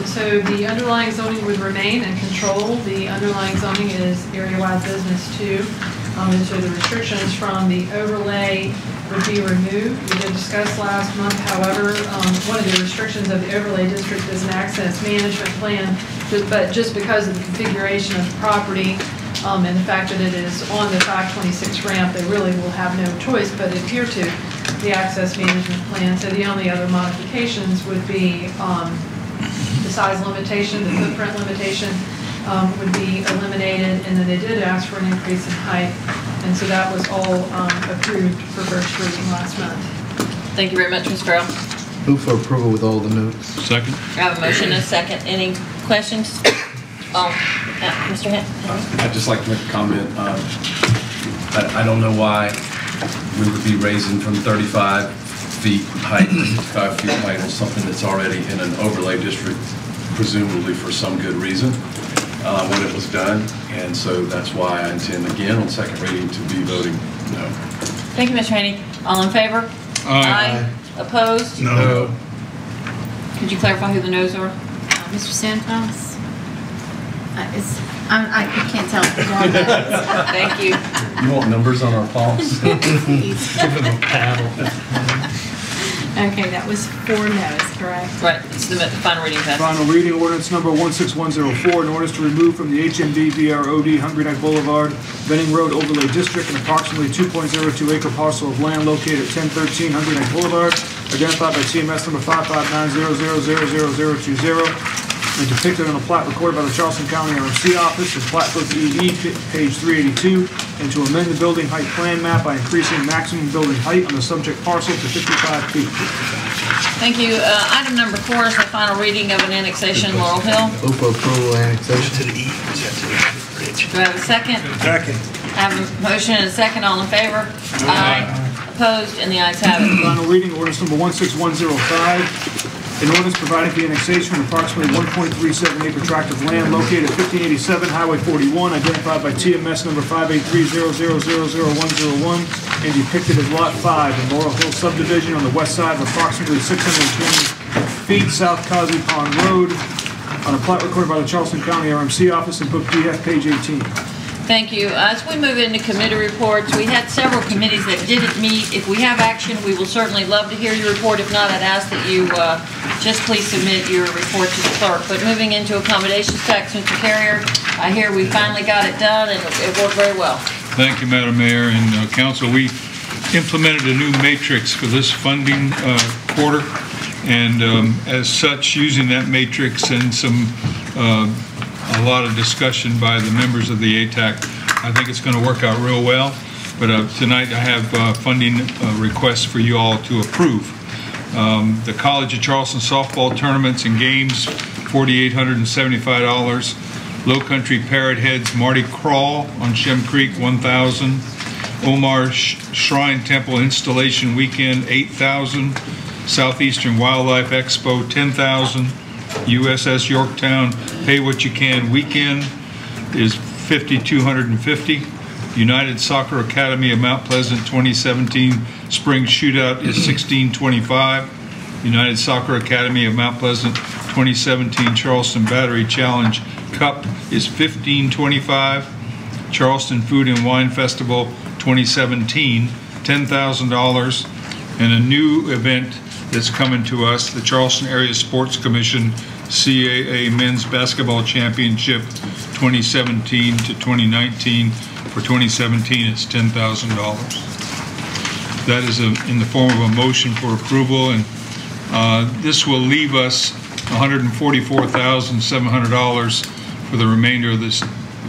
So the underlying zoning would remain and control. The underlying zoning is area-wide business 2. And so the restrictions from the overlay would be removed. We did discuss last month, however, one of the restrictions of the overlay district is an access management plan, but just because of the configuration of the property and the fact that it is on the 526 ramp, they really will have no choice but adhere to the access management plan. So the only other modifications would be the size limitation, the footprint limitation would be eliminated, and then they did ask for an increase in height, and so that was all approved for first reading last month. Thank you very much, Ms. Farrell. Move for approval with all the notes. Second. I have a motion and a second. Any questions? Mr. Henry? I'd just like to make a comment. I don't know why we would be raising from 35 feet height to 55 feet height on something that's already in an overlay district, presumably for some good reason, when it was done. And so that's why I intend again on second reading to be voting no. Thank you, Mr. Haney. All in favor? Aye. Opposed? No. Could you clarify who the noes are? Mr. Santos? I can't tell. Thank you. You want numbers on our palms? Give them a paddle. Okay, that was 4 no's, correct? Right, it's the final reading passage. Final reading ordinance number 16104, an ordinance to remove from the HMD VROD Hungry Neck Boulevard, Benning Road Overlay District, an approximately 2.02 acre parcel of land located at 1013 Hungry Neck Boulevard, identified by TMS number 559000020, and depicted on a plat recorded by the Charleston County RMC Office in Plat Book EE, page 382, and to amend the building height plan map by increasing maximum building height on the subject parcel to 55 feet. Thank you. Item number 4 is the final reading of an annexation, Laurel Hill. Move for approval annexation. To the E. Do I have a second? Second. I have a motion and a second. All in favor? Aye. Opposed? And the ayes have it. Final reading ordinance number 16105. An ordinance providing for the annexation of approximately 1.37 acre tract of land located at 1587 Highway 41, identified by TMS number 58300000101, and depicted as Lot 5 in Laurel Hill subdivision on the west side of approximately 620 feet South Cosby Pond Road, on a plat recorded by the Charleston County RMC Office in Book DF, page 18. Thank you. As we move into committee reports, we had several committees that didn't meet. If we have action, we will certainly love to hear your report. If not, I'd ask that you just please submit your report to the clerk. But moving into accommodations tax, Mr. Carrier, I hear we finally got it done and it worked very well. Thank you, Madam Mayor and Council. We implemented a new matrix for this funding quarter, and as such, using that matrix and a lot of discussion by the members of the ATAC, I think it's going to work out real well. But tonight I have funding requests for you all to approve. The College of Charleston softball tournaments and games, $4,875. Low Country Parrot Heads Mardi Crawl on Shem Creek, $1,000. Omar Shrine Temple Installation Weekend, $8,000. Southeastern Wildlife Expo, $10,000. USS Yorktown Pay What You Can Weekend is $5,250. United Soccer Academy of Mount Pleasant 2017 Spring Shootout is $1,625. United Soccer Academy of Mount Pleasant 2017 Charleston Battery Challenge Cup is $1,525. Charleston Food and Wine Festival 2017, $10,000. And a new event that's coming to us, the Charleston Area Sports Commission CAA Men's Basketball Championship 2017 to 2019. For 2017, it's $10,000. That is in the form of a motion for approval, and this will leave us $144,700 for the remainder of this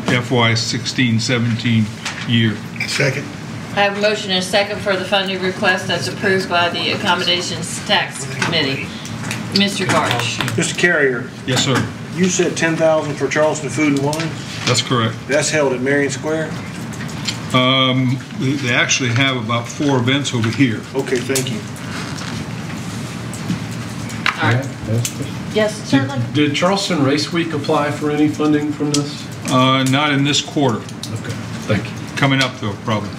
FY16-17 year. Second. I have a motion and a second for the funding request that's approved by the Accommodations Tax Committee. Mr. Garch. Mr. Carrier. Yes, sir. You said 10,000 for Charleston Food and Wine? That's correct. That's held at Marion Square? They actually have about 4 events over here. Okay, thank you. All right. Yes, certainly. Did Charleston Race Week apply for any funding from this? Not in this quarter. Okay, thank you. Coming up though, probably.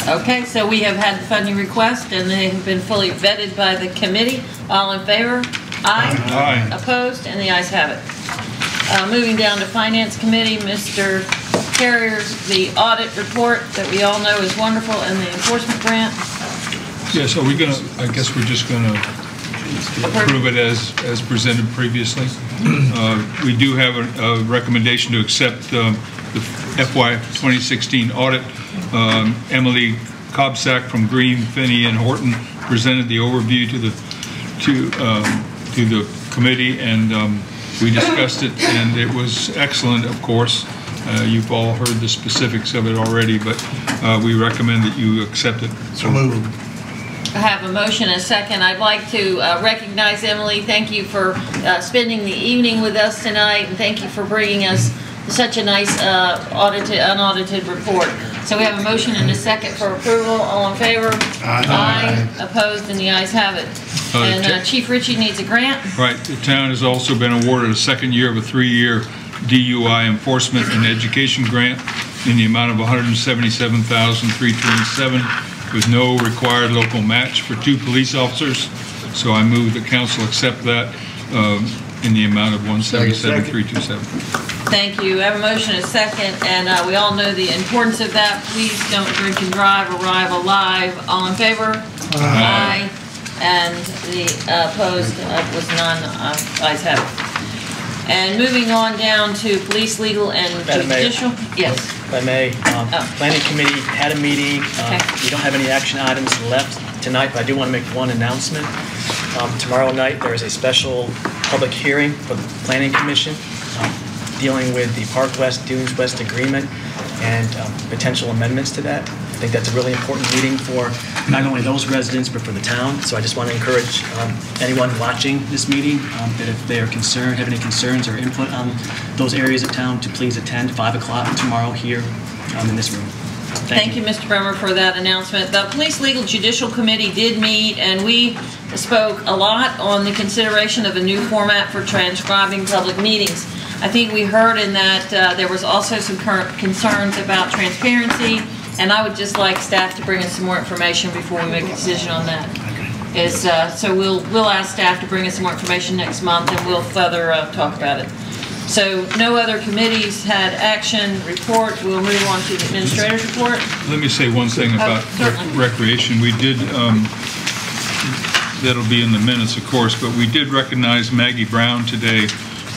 Okay, so we have had the funding request and they have been fully vetted by the committee. All in favor? Aye. Aye. Opposed? And the ayes have it. Moving down to Finance Committee, Mr. Carrier's the audit report that we all know is wonderful and the enforcement grant. Yes, are we gonna, I guess we're just gonna approve it as presented previously. We do have a recommendation to accept the FY 2016 audit. Emily Cobsack from Green, Finney, and Horton presented the overview to the committee, and we discussed it, and it was excellent. Of course, you've all heard the specifics of it already, but we recommend that you accept it. So moved. I have a motion and a second. I'd like to recognize Emily. Thank you for spending the evening with us tonight, and thank you for bringing us such a nice unaudited report. So we have a motion and a second for approval. All in favor? Aye. Opposed? And the ayes have it. And Chief Ritchie needs a grant. Right. The town has also been awarded a second year of a 3-year DUI enforcement and education grant in the amount of $177,327 with no required local match for 2 police officers. So I move that council accept that in the amount of $177,327. Thank you. I have a motion and a second, and we all know the importance of that. Please don't drink and drive, arrive alive. All in favor? Aye. And the opposed was none. Ayes have it. And moving on down to police, legal, and judicial. Yes. If I may, Planning Committee had a meeting. We don't have any action items left tonight, but I do want to make one announcement. Tomorrow night, there is a special public hearing for the Planning Commission dealing with the Park West, Dunes West agreement and potential amendments to that. I think that's a really important meeting for not only those residents, but for the town. So I just want to encourage anyone watching this meeting that if they are concerned, have any concerns or input on those areas of town, to please attend 5 o'clock tomorrow here in this room. Thank you, Mr. Bremer, for that announcement. The Police Legal Judicial Committee did meet, and we spoke a lot on the consideration of a new format for transcribing public meetings. I think we heard in that there was also some current concerns about transparency, and I would just like staff to bring us some more information before we make a decision on that. So we'll ask staff to bring us some more information next month, and we'll further talk about it. So no other committees had action report. We'll move on to the administrator's report. Let me say one thing about recreation. We did, that'll be in the minutes, of course, but we did recognize Maggie Brown today,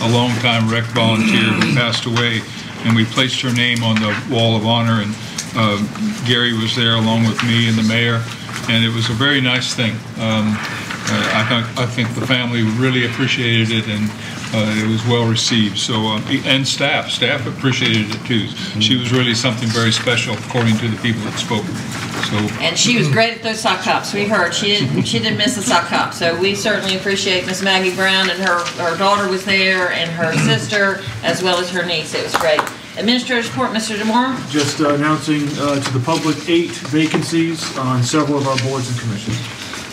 a longtime rec volunteer who passed away, and we placed her name on the wall of honor, and Gary was there along with me and the mayor, and it was a very nice thing. I think the family really appreciated it, and it was well received. So and staff appreciated it too. She was really something very special, according to the people that spoke. So and she was great at those sock hops. We heard she didn't miss a sock hop. So we certainly appreciate Miss Maggie Brown, and her daughter was there, and her sister, as well as her niece. It was great. Administrator's report, Mr. DeMora. Just announcing to the public 8 vacancies on several of our boards and commissions.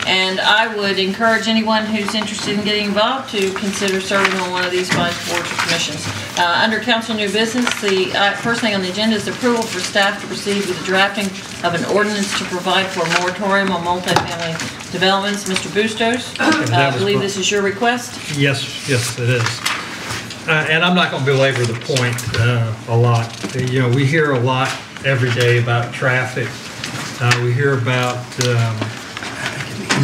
And I would encourage anyone who's interested in getting involved to consider serving on one of these five boards or commissions. Under council new business, the first thing on the agenda is approval for staff to proceed with the drafting of an ordinance to provide for a moratorium on multifamily developments. Mr. Bustos, I believe this is your request. Yes, it is. And I'm not going to belabor the point a lot. You know, we hear a lot every day about traffic. We hear about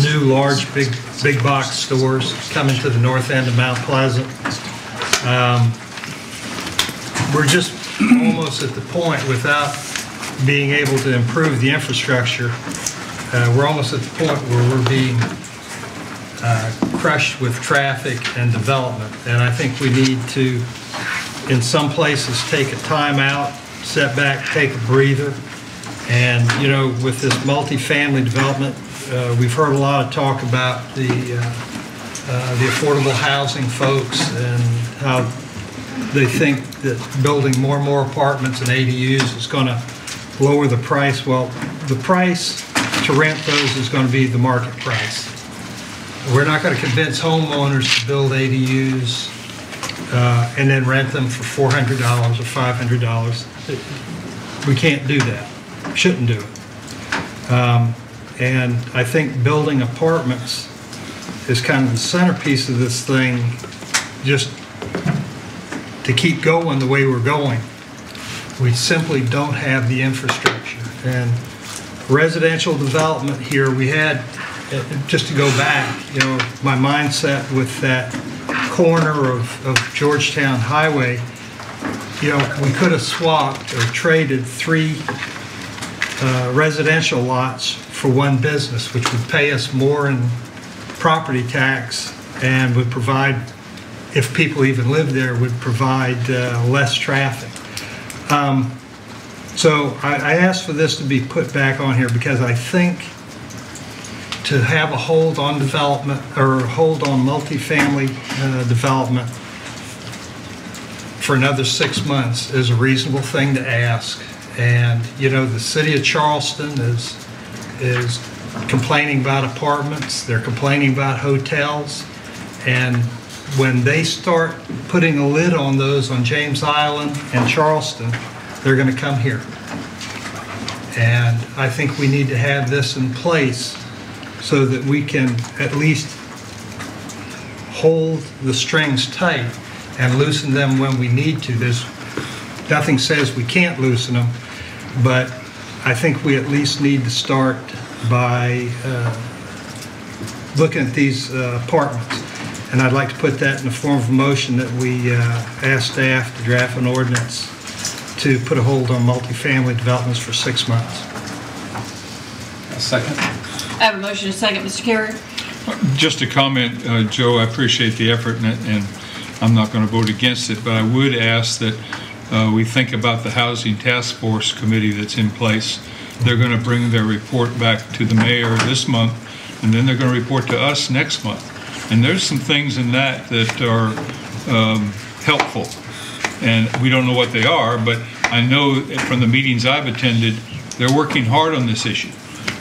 new large big box stores coming to the north end of Mount Pleasant. We're just almost at the point, without being able to improve the infrastructure, we're almost at the point where we're being crushed with traffic and development. And I think we need to, in some places, take a time out, set back, take a breather, And, you know, with this multifamily development, we've heard a lot of talk about the affordable housing folks and how they think that building more and more apartments and ADUs is going to lower the price. Well, the price to rent those is going to be the market price. We're not going to convince homeowners to build ADUs and then rent them for $400 or $500. We can't do that. Shouldn't do it. And I think building apartments is kind of the centerpiece of this thing, just to keep going the way we're going. We simply don't have the infrastructure. And residential development here, we had, just to go back, you know, my mindset with that corner of Georgetown Highway, you know, we could have swapped or traded 3 residential lots for one business, which would pay us more in property tax and would provide, if people even lived there, would provide less traffic. So I asked for this to be put back on here because I think to have a hold on development or hold on multifamily development for another 6 months is a reasonable thing to ask. And, you know, the city of Charleston is complaining about apartments, they're complaining about hotels, and when they start putting a lid on those on James Island and Charleston, they're going to come here. And I think we need to have this in place so that we can at least hold the strings tight and loosen them when we need to. There's nothing says we can't loosen them, but I think we at least need to start by looking at these apartments. And I'd like to put that in the form of a motion that we ask staff to draft an ordinance to put a hold on multifamily developments for 6 months. A second. I have a motion and a second. Mr. Carrier? Just a comment, Joe, I appreciate the effort, and I'm not going to vote against it, but I would ask that we think about the Housing Task Force Committee that's in place. They're going to bring their report back to the mayor this month, and then they're going to report to us next month. And there's some things in that are helpful, and we don't know what they are, but I know from the meetings I've attended, they're working hard on this issue.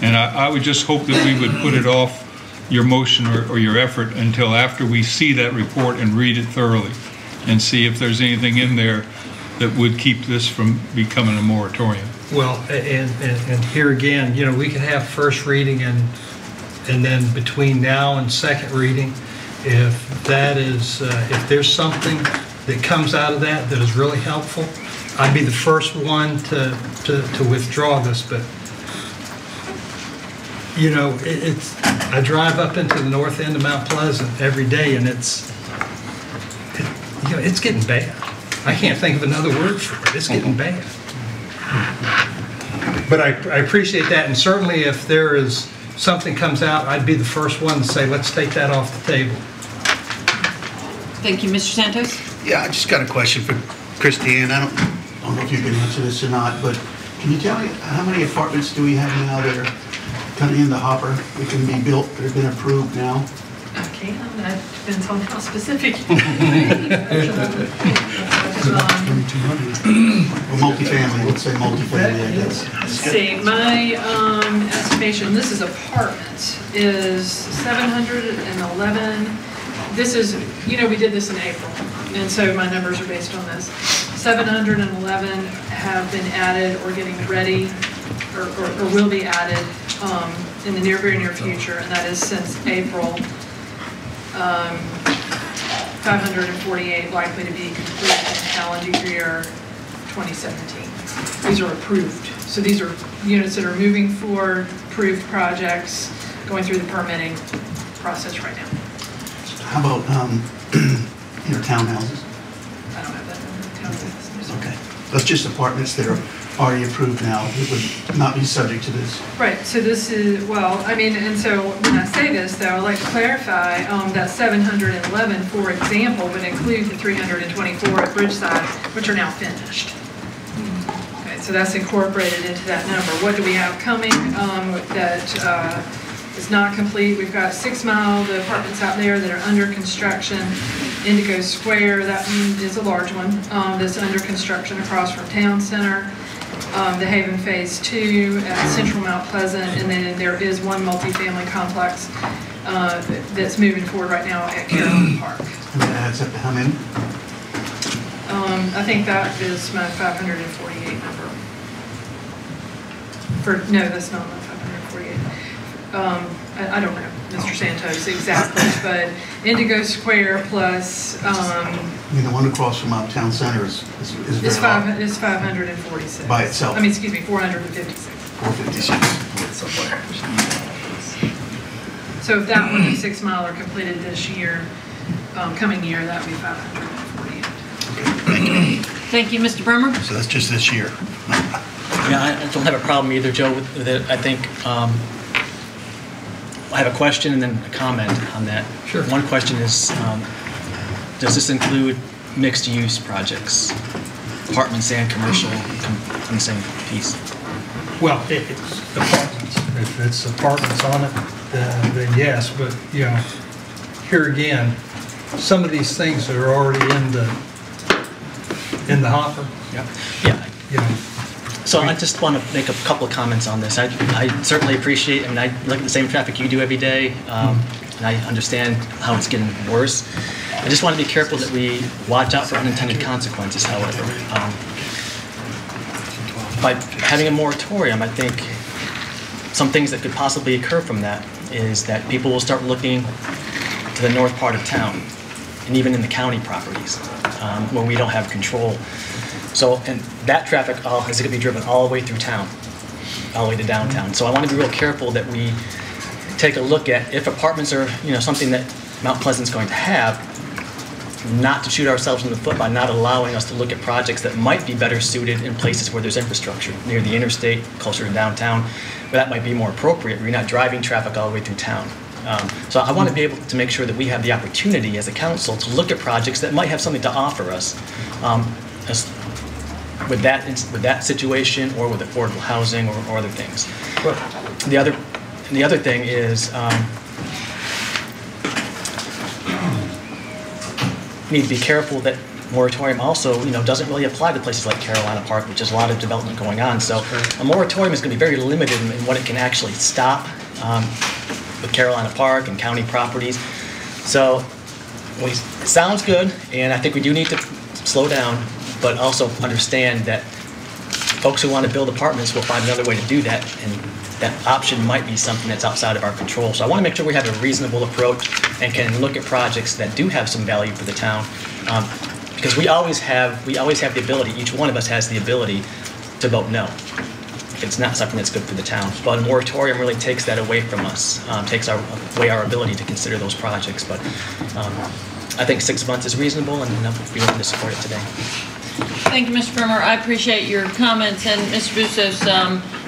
And I would just hope that we would put it off, your motion or your effort, until after we see that report and read it thoroughly and see if there's anything in there that would keep this from becoming a moratorium. Well, and here again, you know, we could have first reading and then between now and second reading, if that is, if there's something that comes out of that that is really helpful, I'd be the first one to withdraw this. But you know, I drive up into the north end of Mount Pleasant every day, and it's getting bad. I can't think of another word for it. It's getting bad. But I appreciate that, and certainly if there is something comes out, I'd be the first one to say, let's take that off the table. Thank you. Mr. Santos? Yeah, I just got a question for Christine. I don't know if you can answer this or not, but can you tell me how many apartments do we have now that are kind of in the hopper that can be built, that have been approved now? Okay, that depends on how specific. Multifamily, let's say multifamily, I guess. Let's see, my estimation, this is apartments, is 711. This is, you know, we did this in April, and so my numbers are based on this. 711 have been added or getting ready, or will be added in the very near future, and that is since April. 548 likely to be completed in calendar year 2017. These are approved. So these are units that are moving forward, approved projects, going through the permitting process right now. How about townhouses? I don't have that number. Okay. That's just apartments that are already approved now. It would not be subject to this. Right, so this is, well, I mean, and so when I say this, though, I'd like to clarify that 711, for example, would include the 324 at Bridgeside, which are now finished. Okay, So that's incorporated into that number. What do we have coming that is not complete? We've got 6 Mile, the apartments out there that are under construction. Indigo Square, that one is a large one, that's under construction across from Town Center. The Haven Phase 2 at Central Mount Pleasant, and then there is one multifamily complex that's moving forward right now at Carolina Park. And that adds up to how many? I think that is my 548 number. No, that's not my 548. I don't know, Mr. Santos, exactly, but Indigo Square plus... I mean, the one across from Town Center is very large. It's 546. By itself. I mean, excuse me, 456. 456. So if that one and 6 Mile are completed this year, coming year, that would be 548. Thank you, Mr. Bremer. So that's just this year. Yeah, I don't have a problem either, Joe, with it. I think I have a question and then a comment on that. Sure. One question is, does this include mixed-use projects, apartments and commercial on the same piece? Well, it's apartments. If it's apartments on it, then yes, but, you know, here again, some of these things are already in the hopper. Yeah. Yeah. You know. So I just want to make a couple of comments on this. I certainly appreciate, I mean, I look at the same traffic you do every day, and I understand how it's getting worse. I just want to be careful that we watch out for unintended consequences, however. By having a moratorium, I think some things that could possibly occur from that is that people will start looking to the north part of town, and even in the county properties, where we don't have control. So, and that traffic is going to be driven all the way through town, all the way to downtown. So I want to be real careful that we take a look at if apartments are, you know, something that Mount Pleasant's going to have, not to shoot ourselves in the foot by not allowing us to look at projects that might be better suited in places where there's infrastructure, near the interstate, closer to downtown, where that might be more appropriate, where you're not driving traffic all the way through town. So I want to be able to make sure that we have the opportunity as a council to look at projects that might have something to offer us. With that situation, or with affordable housing, or other things. The other thing is we need to be careful that moratorium also, you know, doesn't really apply to places like Carolina Park, which has a lot of development going on. So a moratorium is going to be very limited in what it can actually stop with Carolina Park and county properties. So it sounds good, and I think we do need to slow down, but also understand that folks who want to build apartments will find another way to do that, and that option might be something that's outside of our control. So I want to make sure we have a reasonable approach and can look at projects that do have some value for the town, because we always have the ability, each one of us has the ability to vote no if it's not something that's good for the town. But a moratorium really takes that away from us, takes away our ability to consider those projects. But I think 6 months is reasonable, and we want to support it today. Thank you, Mr. Bremer. I appreciate your comments, and Mr. Bustos,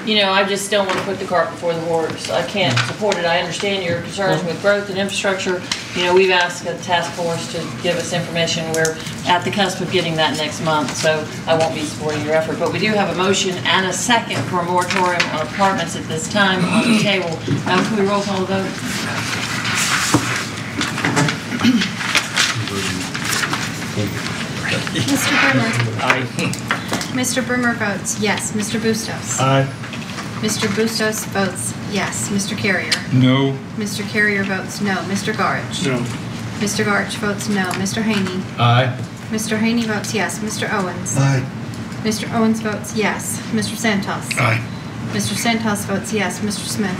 you know, I just don't want to put the cart before the horse. I can't support it. I understand your concerns with growth and infrastructure. You know, we've asked the task force to give us information. We're at the cusp of getting that next month, so I won't be supporting your effort. But we do have a motion and a second for a moratorium on apartments at this time on the table. Can we roll call the vote? Mr. Bremer. Aye. Mr. Bremer votes yes. Mr. Bustos. Aye. Mr. Bustos votes yes. Mr. Carrier. No. Mr. Carrier votes no. Mr. Garch. No. Mr. Garch votes no. Mr. Haney. Aye. Mr. Haney votes yes. Mr. Owens. Aye. Mr. Owens votes yes. Mr. Santos. Aye. Mr. Santos votes yes. Mr. Smith.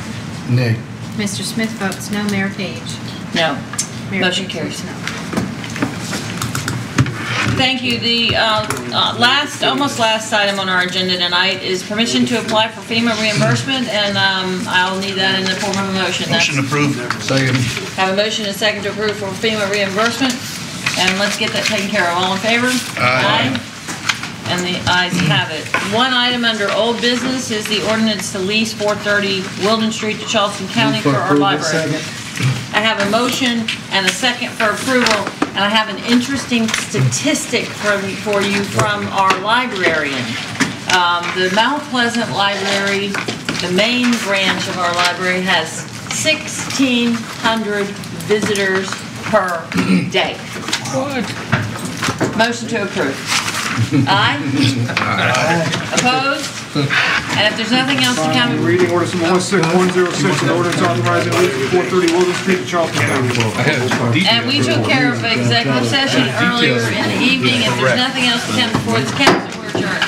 Nay. Mr. Smith votes no. Mayor Page. No. Mayor Motion Page carries. votes no. Thank you. The almost last item on our agenda tonight is permission to apply for FEMA reimbursement, and I'll need that in the form of a motion. Motion approved. Second. Have a motion and a second to approve for FEMA reimbursement, and let's get that taken care of. All in favor? Aye. And the ayes have it. One item under old business is the ordinance to lease 430 Wilden Street to Charleston County for our library. I have a motion and a second for approval, and I have an interesting statistic for you from our librarian. The Mount Pleasant Library, the main branch of our library, has 1,600 visitors per day. What? Motion to approve. Aye? Opposed? And if there's nothing else to come... Reading ordinance number 16106, an ordinance authorizing the lease of 430 Wilson Street to Charleston County. And we took care of executive session earlier in the evening. If there's nothing else to come before this council, we're adjourned.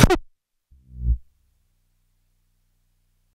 No.